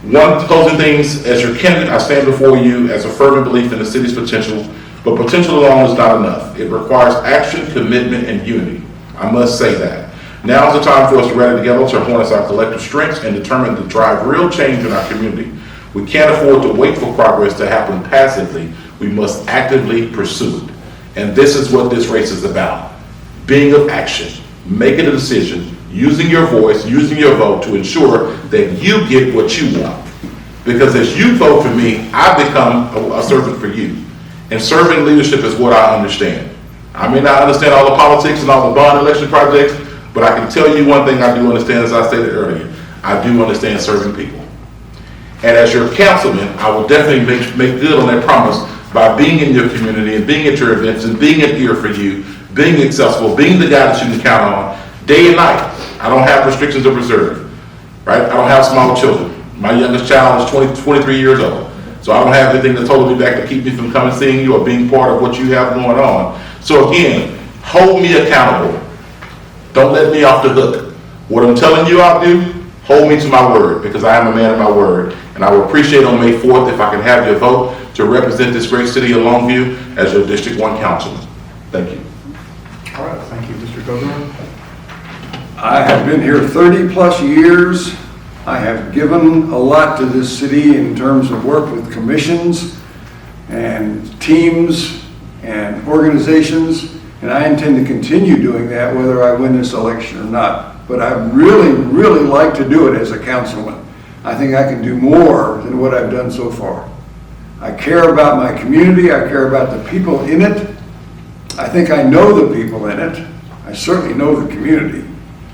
One closing things, as your candidate, I stand before you as a fervent belief in the city's potential, but potential alone is not enough. It requires action, commitment, and unity. I must say that. Now is the time for us to rally together to harness our collective strengths and determine to drive real change in our community. We can't afford to wait for progress to happen passively. We must actively pursue it. And this is what this race is about. Being of action, making a decision, using your voice, using your vote to ensure that you get what you want. Because as you vote for me, I become a servant for you. And serving leadership is what I understand. I may not understand all the politics and all the bond election projects, but I can tell you one thing I do understand, as I stated earlier. I do understand serving people. And as your councilman, I will definitely make good on that promise by being in your community and being at your events and being an ear for you, being accessible, being the guy that you can count on day and night. I don't have restrictions of reserve, right? I don't have small children. My youngest child is 23 years old. So I don't have anything that's holding me back to keep me from coming seeing you or being part of what you have going on. So again, hold me accountable. Don't let me off the hook. What I'm telling you I'll do, hold me to my word, because I am a man of my word. And I will appreciate on May 4th if I can have your vote to represent this great city of Longview as your District 1 councilman. Thank you. All right, thank you, Mr. Governor. I have been here 30 plus years. I have given a lot to this city in terms of work with commissions and teams and organizations, and I intend to continue doing that whether I win this election or not. But I really, really like to do it as a councilman. I think I can do more than what I've done so far. I care about my community. I care about the people in it. I think I know the people in it. I certainly know the community.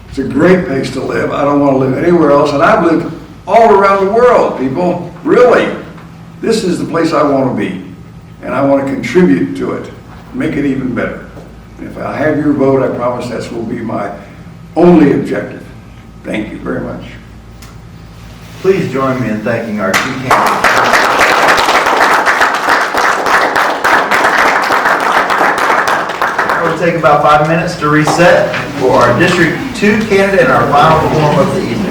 It's a great place to live. I don't want to live anywhere else. And I've lived all around the world, people. Really. This is the place I want to be. And I want to contribute to it. Make it even better. And if I have your vote, I promise that will be my only objective. Thank you very much. Please join me in thanking our two candidates. We'll take about 5 minutes to reset for our District 2 candidate and our final forum of the evening.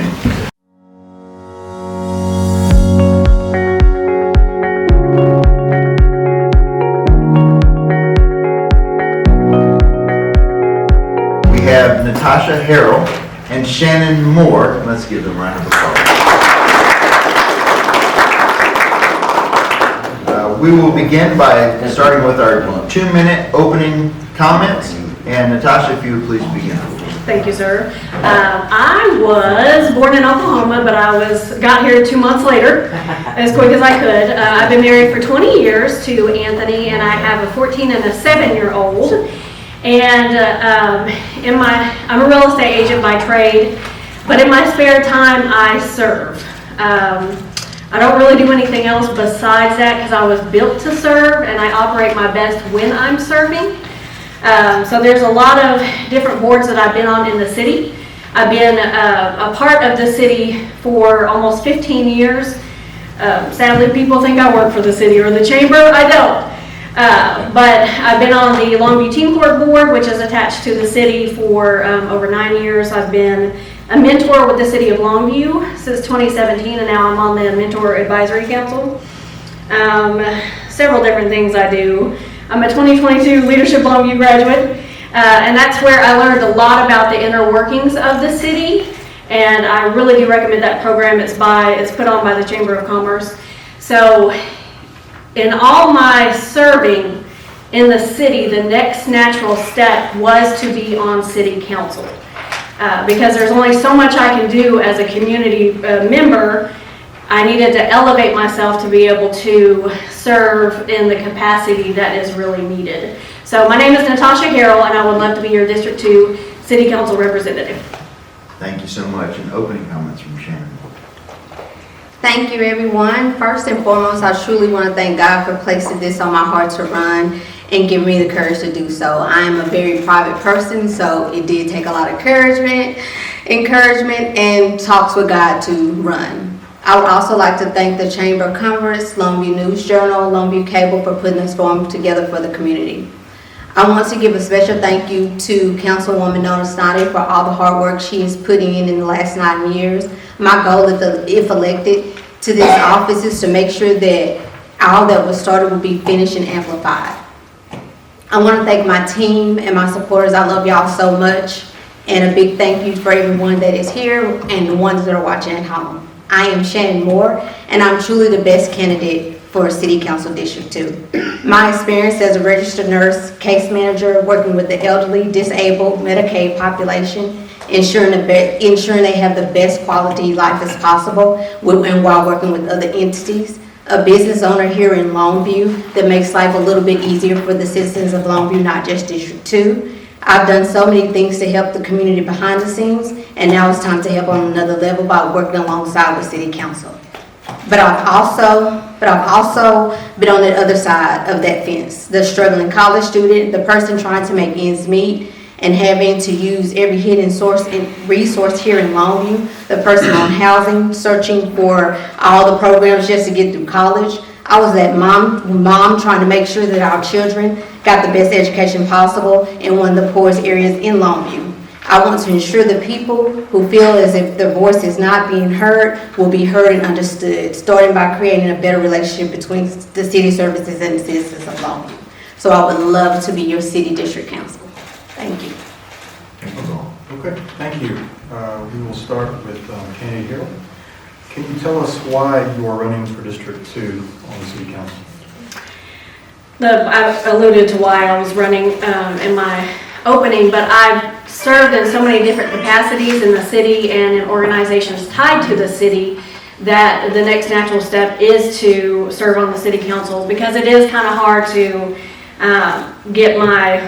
Natasha Harrell and Shannon Moore. Let's give them a round of applause. We will begin by starting with our 2-minute opening comments. And Natasha, if you would please begin. Thank you, sir. I was born in Oklahoma, but I got here 2 months later, as quick as I could. I've been married for 20 years to Anthony, and I have a 14 and a 7-year-old. And I'm a real estate agent by trade, but in my spare time, I serve. I don't really do anything else besides that because I was built to serve, and I operate my best when I'm serving. So there's a lot of different boards that I've been on in the city. I've been a part of the city for almost 15 years. Sadly, people think I work for the city or the chamber. I don't. But I've been on the Longview Teen Court Board, which is attached to the city, for over 9 years. I've been a mentor with the city of Longview since 2017, and now I'm on the Mentor Advisory Council. Several different things I do. I'm a 2022 Leadership Longview graduate, and that's where I learned a lot about the inner workings of the city, and I really do recommend that program. It's put on by the Chamber of Commerce. So in all my serving in the city, the next natural step was to be on city council, because there's only so much I can do as a community member. I needed to elevate myself to be able to serve in the capacity that is really needed. So my name is Natasha Harrell, and I would love to be your District 2 City Council representative. Thank you so much. And opening comments from Shannon. Thank you, everyone. First and foremost, I truly want to thank God for placing this on my heart to run and give me the courage to do so. I am a very private person, so it did take a lot of encouragement, and talks with God to run. I would also like to thank the Chamber of Commerce, Longview News Journal, Longview Cable for putting this forum together for the community. I want to give a special thank you to Councilwoman Nona Snoddy for all the hard work she is putting in the last 9 years. My goal, if elected to this office, is to make sure that all that was started will be finished and amplified. I want to thank my team and my supporters. I love y'all so much. And a big thank you for everyone that is here and the ones that are watching at home. I am Shannon Moore, and I'm truly the best candidate for City Council District 2. My experience as a registered nurse, case manager, working with the elderly, disabled, Medicaid population, ensuring they have the best quality life as possible, and while working with other entities. A business owner here in Longview that makes life a little bit easier for the citizens of Longview, not just District 2. I've done so many things to help the community behind the scenes, and now it's time to help on another level by working alongside with City Council. But I've also been on the other side of that fence, the struggling college student, the person trying to make ends meet and having to use every hidden source and resource here in Longview, the person on housing, searching for all the programs just to get through college. I was that mom trying to make sure that our children got the best education possible in one of the poorest areas in Longview. I want to ensure the people who feel as if their voice is not being heard will be heard and understood, starting by creating a better relationship between the city services and the citizens of Longview. So I would love to be your city district council. Thank you. Okay, thank you. We will start with Candy Hill. Can you tell us why you are running for District 2 on the City Council? I alluded to why I was running in my opening, but I've served in so many different capacities in the city and in organizations tied to the city that the next natural step is to serve on the City Council, because it is kind of hard to get my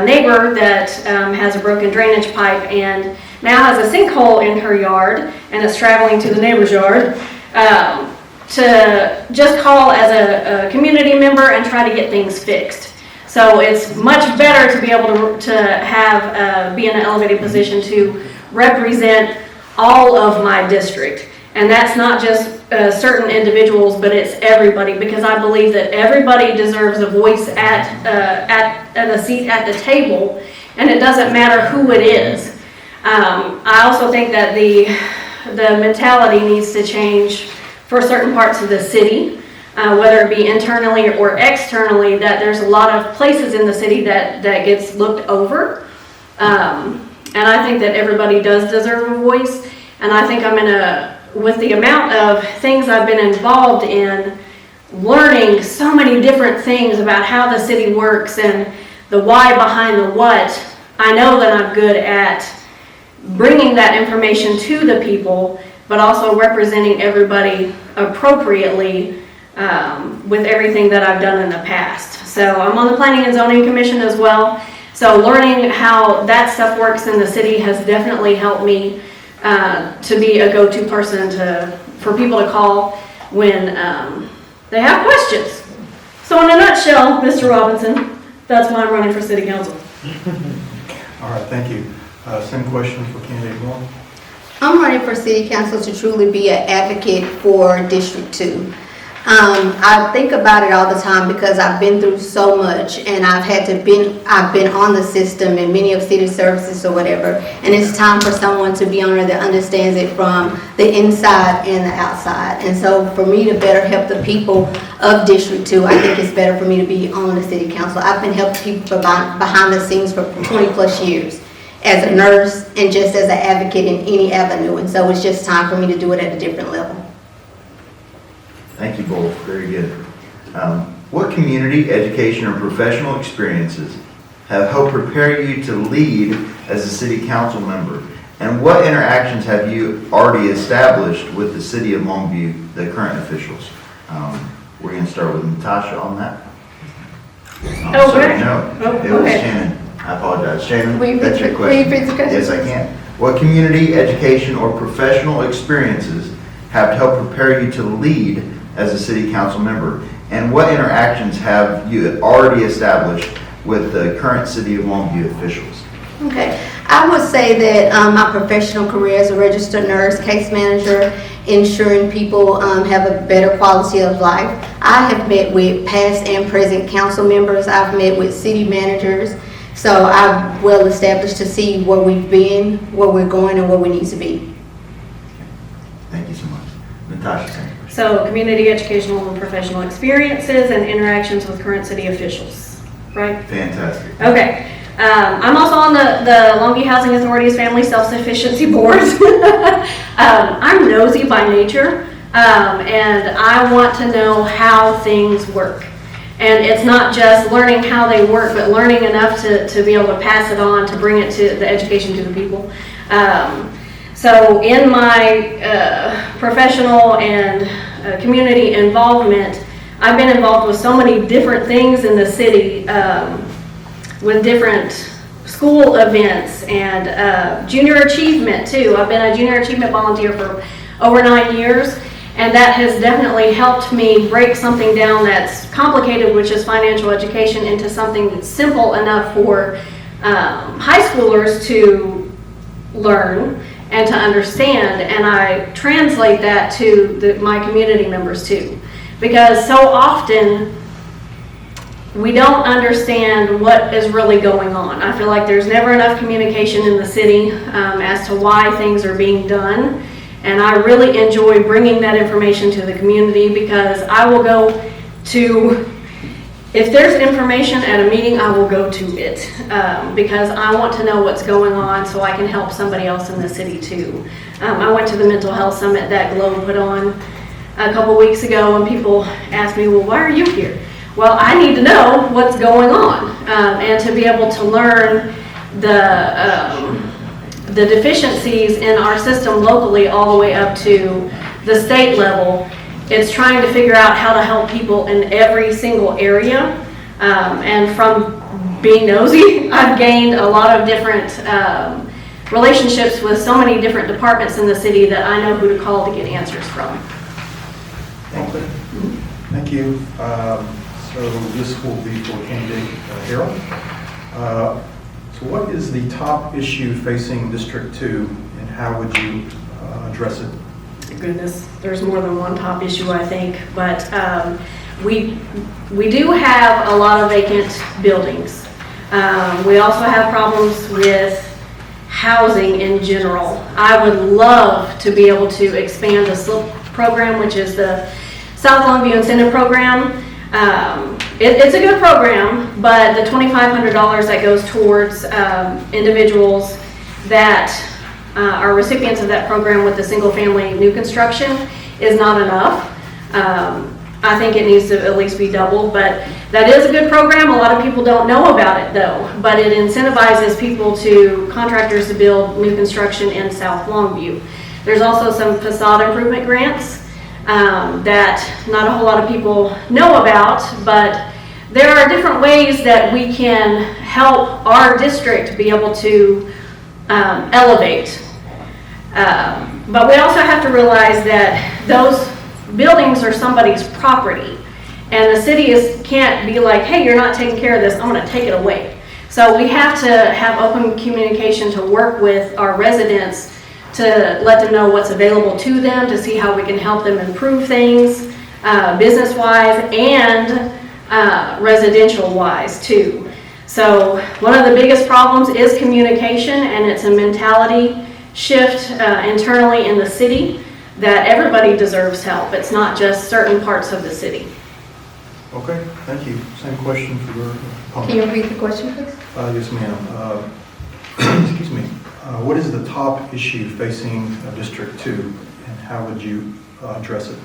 neighbor that has a broken drainage pipe and now has a sinkhole in her yard and is traveling to the neighbor's yard, to just call as a community member and try to get things fixed. So it's much better to be able to have be in an elevated position to represent all of my district. And that's not just certain individuals, but it's everybody, because I believe that everybody deserves a voice at a seat at the table, and it doesn't matter who it is. I also think that the mentality needs to change for certain parts of the city, whether it be internally or externally, that there's a lot of places in the city that gets looked over. And I think that everybody does deserve a voice. And I think with the amount of things I've been involved in, learning so many different things about how the city works and the why behind the what, I know that I'm good at bringing that information to the people, but also representing everybody appropriately with everything that I've done in the past. So I'm on the Planning and Zoning Commission as well. So learning how that stuff works in the city has definitely helped me to be a go-to person for people to call when they have questions. So in a nutshell, Mr. Robinson, that's why I'm running for City Council. All right, thank you. Same question for candidate 1. I'm running for city council to truly be an advocate for District 2. I think about it all the time because I've been through so much, and I've been on the system in many of city services or whatever, and it's time for someone to be on there that understands it from the inside and the outside. And so for me to better help the people of District 2, I think it's better for me to be on the city council. I've been helping people behind the scenes for 20 plus years as a nurse and just as an advocate in any avenue, and so it's just time for me to do it at a different level. Thank you both, very good. What community, education, or professional experiences have helped prepare you to lead as a city council member? And what interactions have you already established with the city of Longview, the current officials? We're going to start with Natasha on that. Oh, sorry, okay. no, Oh, it was okay. Shannon. I apologize. Shannon, Will you that's your repeat question. the question? Yes, I can. What community, education, or professional experiences have helped prepare you to lead as a city council member? And what interactions have you already established with the current city of Longview officials? Okay, I would say that my professional career as a registered nurse, case manager, ensuring people have a better quality of life. I have met with past and present council members. I've met with city managers. So I'm well established to see where we've been, where we're going, and where we need to be. Thank you so much. Natasha, same question. So community, educational, and professional experiences and interactions with current city officials, right? Fantastic. Okay. I'm also on the Longview Housing Authority's Family Self-Sufficiency Board. I'm nosy by nature, and I want to know how things work. And it's not just learning how they work, but learning enough to be able to pass it on, to bring it to the education to the people. So in my professional and community involvement, I've been involved with so many different things in the city, with different school events and junior achievement too. I've been a junior achievement volunteer for over 9 years, and that has definitely helped me break something down that's complicated, which is financial education, into something that's simple enough for high schoolers to learn and to understand, and I translate that to my community members too. Because so often, we don't understand what is really going on. I feel like there's never enough communication in the city as to why things are being done. And I really enjoy bringing that information to the community, because I will go to, if there's information at a meeting, I will go to it because I want to know what's going on so I can help somebody else in the city too. I went to the mental health summit that Globe put on a couple weeks ago, and people asked me, well, why are you here? Well, I need to know what's going on and to be able to learn the deficiencies in our system locally all the way up to the state level. It's trying to figure out how to help people in every single area. And from being nosy, I've gained a lot of different relationships with so many different departments in the city that I know who to call to get answers from. Okay. Thank you. So this will be for candidate Harold. So what is the top issue facing District 2, and how would you address it? Goodness, there's more than one top issue, I think, but we do have a lot of vacant buildings. We also have problems with housing in general. I would love to be able to expand the SLIP program, which is the South Longview Incentive Program. It's a good program, but the $2,500 that goes towards individuals that are recipients of that program with the single-family new construction is not enough. I think it needs to at least be doubled, but that is a good program. A lot of people don't know about it though, but it incentivizes people contractors to build new construction in South Longview. There's also some facade improvement grants that not a whole lot of people know about, but there are different ways that we can help our district be able to elevate. But we also have to realize that those buildings are somebody's property, and the city can't be like, hey, you're not taking care of this, I'm going to take it away. So we have to have open communication to work with our residents to let them know what's available to them, to see how we can help them improve things business-wise and residential-wise too. So one of the biggest problems is communication, and it's a mentality shift internally in the city that everybody deserves help. It's not just certain parts of the city. Okay, thank you. Same question for your opponent. Can you repeat the question, please? Yes, ma'am. Excuse me. What is the top issue facing District 2, and how would you address it?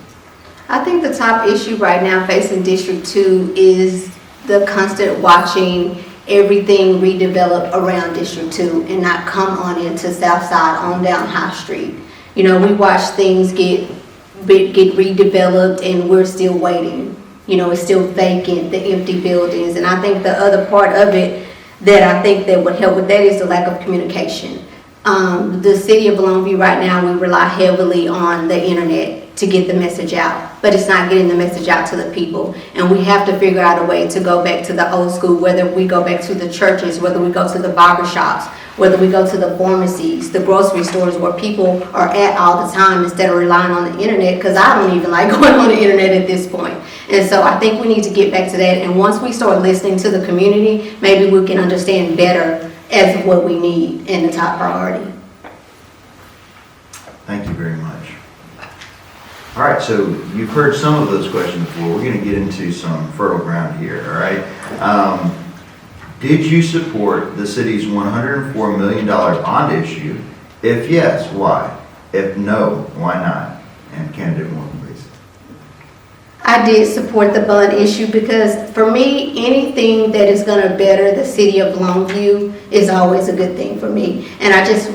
I think the top issue right now facing District 2 is the constant watching everything redevelop around District 2 and not come on into Southside on down High Street. You know, we watch things get redeveloped and we're still waiting. You know, it's still vacant, the empty buildings. And I think the other part of it that I think that would help with that is the lack of communication. The city of Longview right now, we rely heavily on the internet to get the message out, but it's not getting the message out to the people. And we have to figure out a way to go back to the old school, whether we go back to the churches, whether we go to the barbershops, whether we go to the pharmacies, the grocery stores where people are at all the time instead of relying on the internet, because I don't even like going on the internet at this point. And so I think we need to get back to that. And once we start listening to the community, maybe we can understand better as what we need and the top priority. Thank you very much. All right, so you've heard some of those questions before. We're going to get into some fertile ground here, all right? Did you support the city's $104 million bond issue? If yes, why? If no, why not? And candidate one, please. I did support the bond issue because for me, anything that is going to better the city of Longview is always a good thing for me. And I just,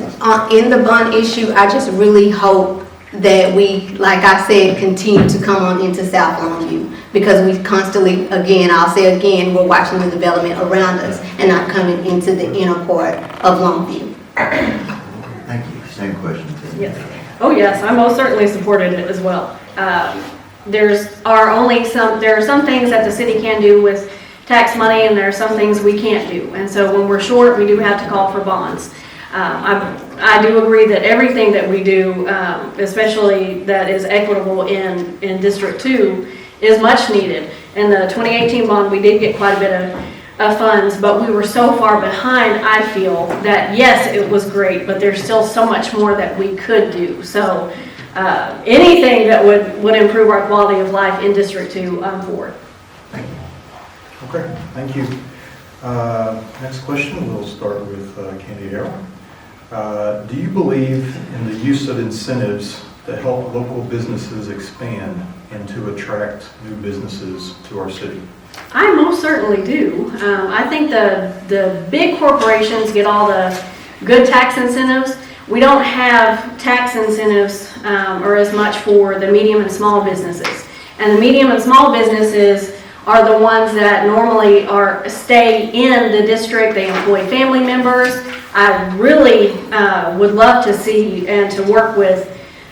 in the bond issue, I just really hope that we, like I said, continue to come on into South Longview, because we constantly, again, I'll say again, we're watching the development around us and not coming into the inner part of Longview. Thank you. Same question to you. Yes. Oh yes, I most certainly supported it as well. There are some things that the city can do with tax money, and there are some things we can't do. And so when we're short, we do have to call for bonds. I do agree that everything that we do, especially that is equitable in District 2, is much needed. In the 2018 bond, we did get quite a bit of funds, but we were so far behind, I feel, that yes, it was great, but there's still so much more that we could do. So anything that would improve our quality of life in District 2, I'm for. Thank you. Okay, thank you. Next question, we'll start with candidate Errol. Do you believe in the use of incentives to help local businesses expand and to attract new businesses to our city? I most certainly do. I think the big corporations get all the good tax incentives. We don't have tax incentives or as much for the medium and small businesses. And the medium and small businesses are the ones that normally stay in the district. They employ family members. I really would love to see and to work with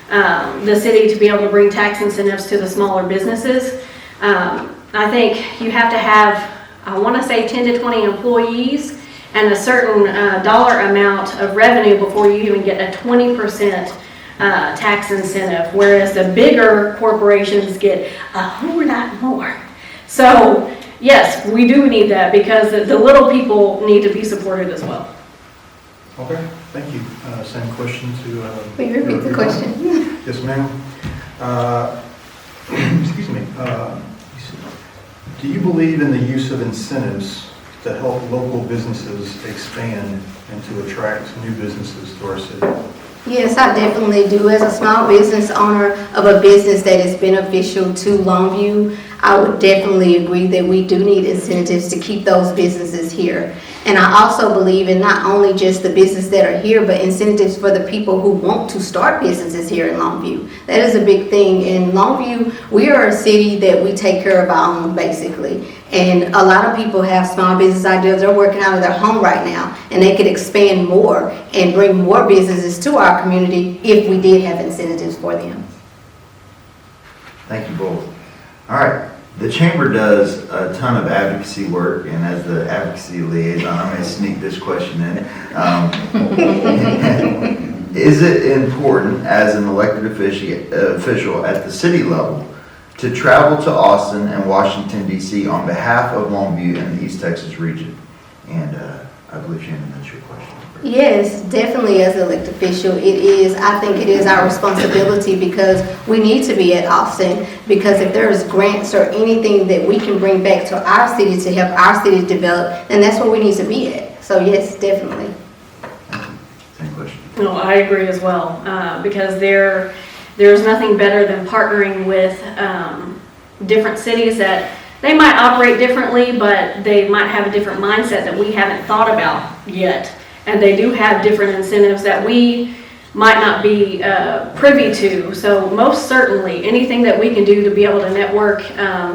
the city to be able to bring tax incentives to the smaller businesses. I think you have to have, I want to say 10 to 20 employees and a certain dollar amount of revenue before you even get a 20% tax incentive, whereas the bigger corporations get a whole lot more. So yes, we do need that, because the little people need to be supported as well. Okay, thank you. Same question to... Will you repeat the question? Yes, ma'am. Excuse me. Do you believe in the use of incentives to help local businesses expand and to attract new businesses to our city? Yes, I definitely do. As a small business owner of a business that is beneficial to Longview, I would definitely agree that we do need incentives to keep those businesses here. And I also believe in not only just the businesses that are here, but incentives for the people who want to start businesses here in Longview. That is a big thing. In Longview, we are a city that we take care of our own, basically. And a lot of people have small business ideas. They're working out of their home right now, and they could expand more and bring more businesses to our community if we did have incentives for them. Thank you both. All right, the chamber does a ton of advocacy work, and as the advocacy liaison, I'm going to sneak this question in. Is it important as an elected official at the city level to travel to Austin and Washington, D.C. on behalf of Longview and the East Texas region? And I believe, Shannon, that's your question. Yes, definitely as an elected official, I think it is our responsibility because we need to be at Austin, because if there's grants or anything that we can bring back to our city to help our city develop, then that's where we need to be at. So yes, definitely. Same question. No, I agree as well, because there's nothing better than partnering with different cities that they might operate differently, but they might have a different mindset that we haven't thought about yet. And they do have different incentives that we might not be privy to. So most certainly, anything that we can do to be able to network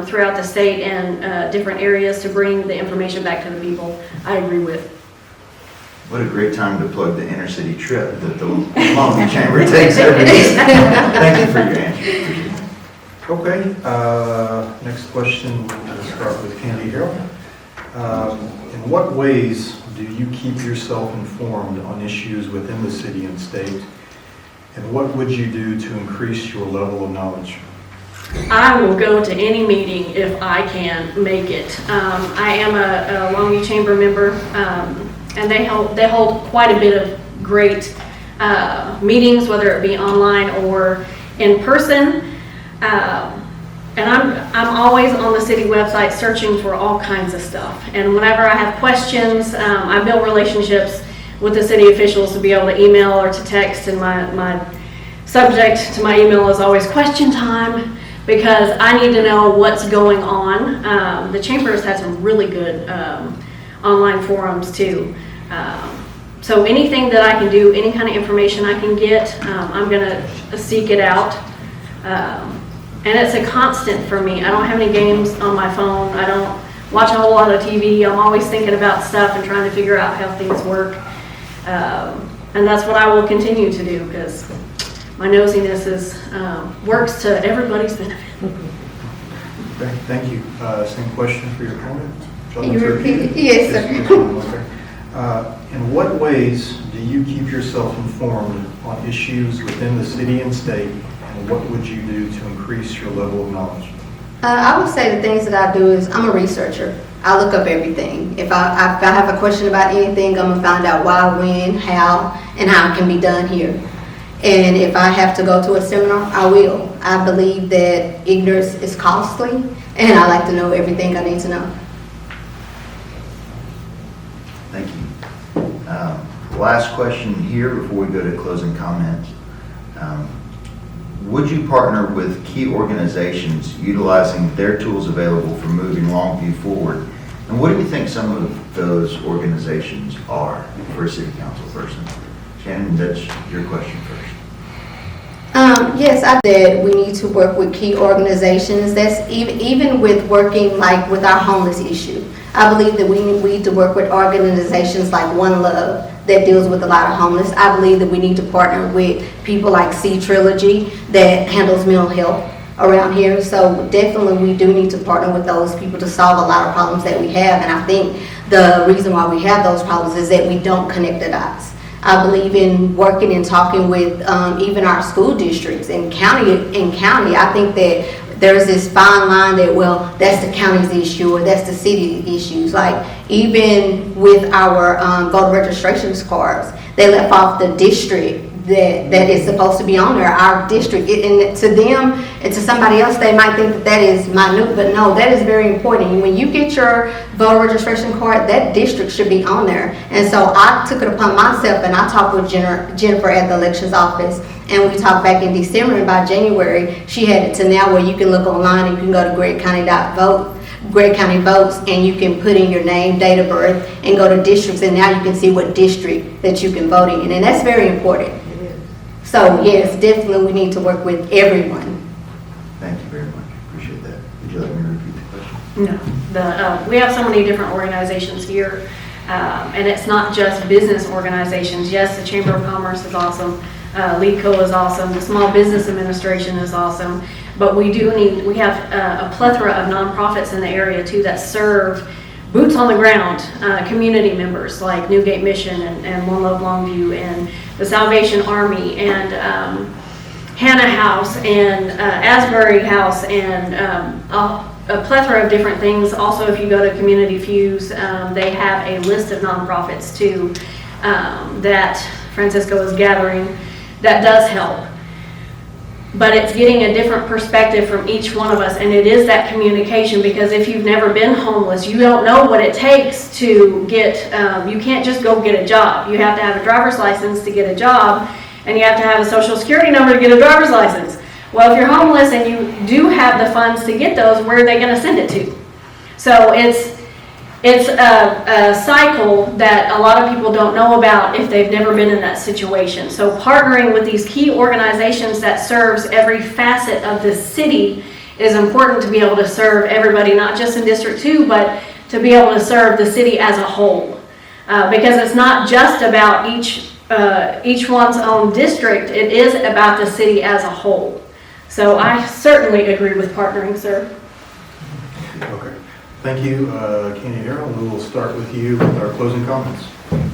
throughout the state and different areas to bring the information back to the people, I agree with. What a great time to plug the inner city trip that the Longview Chamber takes every day. Thank you for your answer. Okay, next question, we'll start with Candy Harrell. In what ways do you keep yourself informed on issues within the city and state? And what would you do to increase your level of knowledge? I will go to any meeting if I can make it. I am a Longview Chamber member, and they hold quite a bit of great meetings, whether it be online or in person. And I'm always on the city website searching for all kinds of stuff. And whenever I have questions, I build relationships with the city officials to be able to email or to text. And my subject to my email is always question time, because I need to know what's going on. The chamber has had some really good online forums too. So anything that I can do, any kind of information I can get, I'm gonna seek it out. And it's a constant for me. I don't have any games on my phone. I don't watch a whole lot of TV. I'm always thinking about stuff and trying to figure out how things work. And that's what I will continue to do, because my nosiness works to everybody's benefit. Okay, thank you. Same question for your opponent. Can you repeat it? Yes, sir. Okay. In what ways do you keep yourself informed on issues within the city and state? And what would you do to increase your level of knowledge? I would say the things that I do is I'm a researcher. I look up everything. If I have a question about anything, I'm going to find out why, when, how, and how it can be done here. And if I have to go to a seminar, I will. I believe that ignorance is costly, and I like to know everything I need to know. Thank you. Last question here before we go to closing comments. Would you partner with key organizations utilizing their tools available for moving Longview forward? And what do you think some of those organizations are for a city council person? Shannon, that's your question first. Yes, I said we need to work with key organizations. That's even with working like with our homeless issue. I believe that we need to work with organizations like One Love that deals with a lot of homeless. I believe that we need to partner with people like C Trilogy that handles mental health around here. So definitely we do need to partner with those people to solve a lot of problems that we have. And I think the reason why we have those problems is that we don't connect the dots. I believe in working and talking with even our school districts and county. I think that there's this fine line that, well, that's the county's issue or that's the city's issues. Like even with our voter registration cards, they left off the district that is supposed to be on there, our district. And to them and to somebody else, they might think that is minute, but no, that is very important. When you get your voter registration card, that district should be on there. And so I took it upon myself, and I talked with Jennifer at the elections office, and we talked back in December, and by January, she had it to now where you can look online and you can go to Gregg County Votes, and you can put in your name, date of birth, and go to districts, and now you can see what district that you can vote in, and that's very important. So yes, definitely we need to work with everyone. Thank you very much. Appreciate that. Would you like me to repeat the question? No, we have so many different organizations here, and it's not just business organizations. Yes, the Chamber of Commerce is awesome, LEEDCO is awesome, the Small Business Administration is awesome, but we have a plethora of nonprofits in the area too that serve boots on the ground community members like Newgate Mission and One Love Longview and the Salvation Army and Hannah House and Asbury House and a plethora of different things. Also, if you go to Community Fuse, they have a list of nonprofits too that Francisco is gathering that does help. But it's getting a different perspective from each one of us, and it is that communication, because if you've never been homeless, you don't know what it takes to get, you can't just go get a job. You have to have a driver's license to get a job, and you have to have a social security number to get a driver's license. Well, if you're homeless and you do have the funds to get those, where are they going to send it to? So it's a cycle that a lot of people don't know about if they've never been in that situation. So partnering with these key organizations that serves every facet of this city is important to be able to serve everybody, not just in District 2, but to be able to serve the city as a whole. Because it's not just about each one's own district, it is about the city as a whole. So I certainly agree with partnering, sir. Okay. Thank you, Candy Harrell. We will start with you with our closing comments.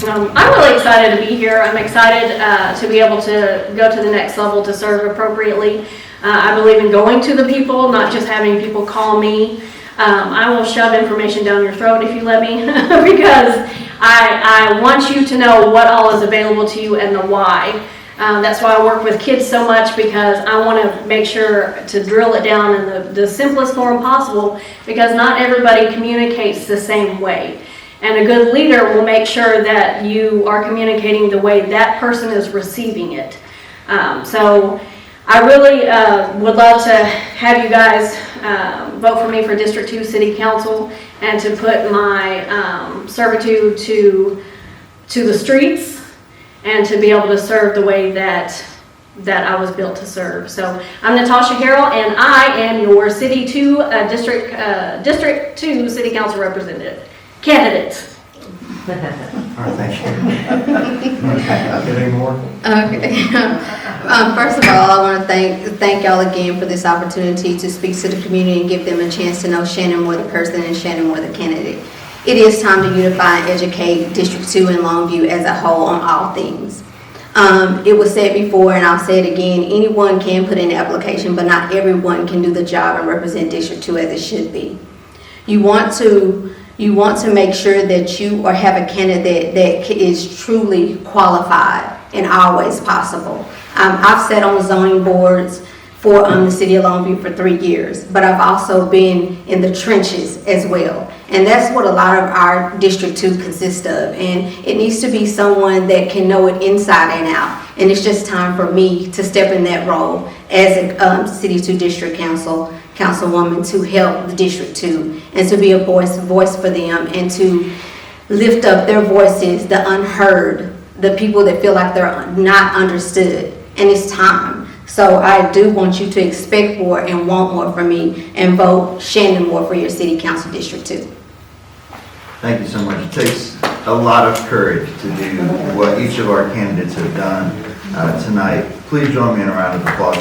I'm really excited to be here. I'm excited to be able to go to the next level to serve appropriately. I believe in going to the people, not just having people call me. I will shove information down your throat if you let me, because I want you to know what all is available to you and the why. That's why I work with kids so much, because I want to make sure to drill it down in the simplest form possible, because not everybody communicates the same way. And a good leader will make sure that you are communicating the way that person is receiving it. So I really would love to have you guys vote for me for District 2 City Council, and to put my servitude to the streets, and to be able to serve the way that I was built to serve. So I'm Natasha Harrell, and I am your District 2 City Council representative candidate. All right, thank you. Get any more? Okay. First of all, I want to thank y'all again for this opportunity to speak to the community and give them a chance to know Shannon Moore the person and Shannon Moore the candidate. It is time to unify and educate District 2 and Longview as a whole on all things. It was said before, and I'll say it again, anyone can put in an application, but not everyone can do the job and represent District 2 as it should be. You want to make sure that you or have a candidate that is truly qualified and always possible. I've sat on zoning boards for the city of Longview for 3 years, but I've also been in the trenches as well. And that's what a lot of our District 2 consists of. And it needs to be someone that can know it inside and out. And it's just time for me to step in that role as a City 2 District Councilwoman to help the District 2 and to be a voice for them, and to lift up their voices, the unheard, the people that feel like they're not understood. And it's time. So I do want you to expect more and want more from me, and vote Shannon Moore for your City Council District 2. Thank you so much. It takes a lot of courage to do what each of our candidates have done tonight. Please join me in a round of applause.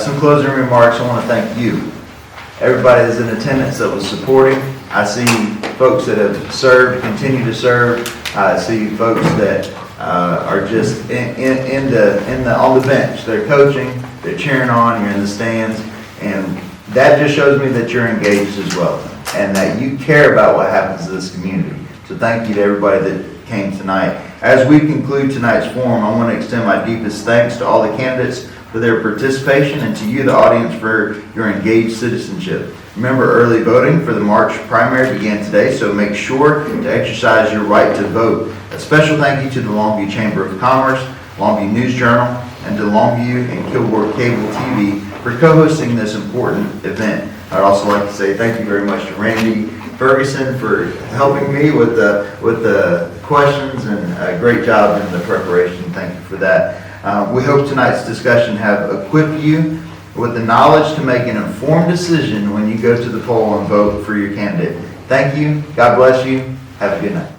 Some closing remarks. I want to thank you. Everybody that's in attendance that was supporting. I see folks that have served, continue to serve. I see folks that are just on the bench. They're coaching, they're cheering on, you're in the stands, and that just shows me that you're engaged as well. and that you care about what happens to this community. So thank you to everybody that came tonight. As we conclude tonight's forum, I want to extend my deepest thanks to all the candidates for their participation and to you, the audience, for your engaged citizenship. Remember, early voting for the March primary began today, so make sure to exercise your right to vote. A special thank you to the Longview Chamber of Commerce, Longview News Journal, and to Longview and Kilgore Cable TV for co-hosting this important event. I'd also like to say thank you very much to Randy Ferguson for helping me with the questions, and a great job in the preparation. Thank you for that. We hope tonight's discussion have equipped you with the knowledge to make an informed decision when you go to the poll and vote for your candidate. Thank you. God bless you. Have a good night.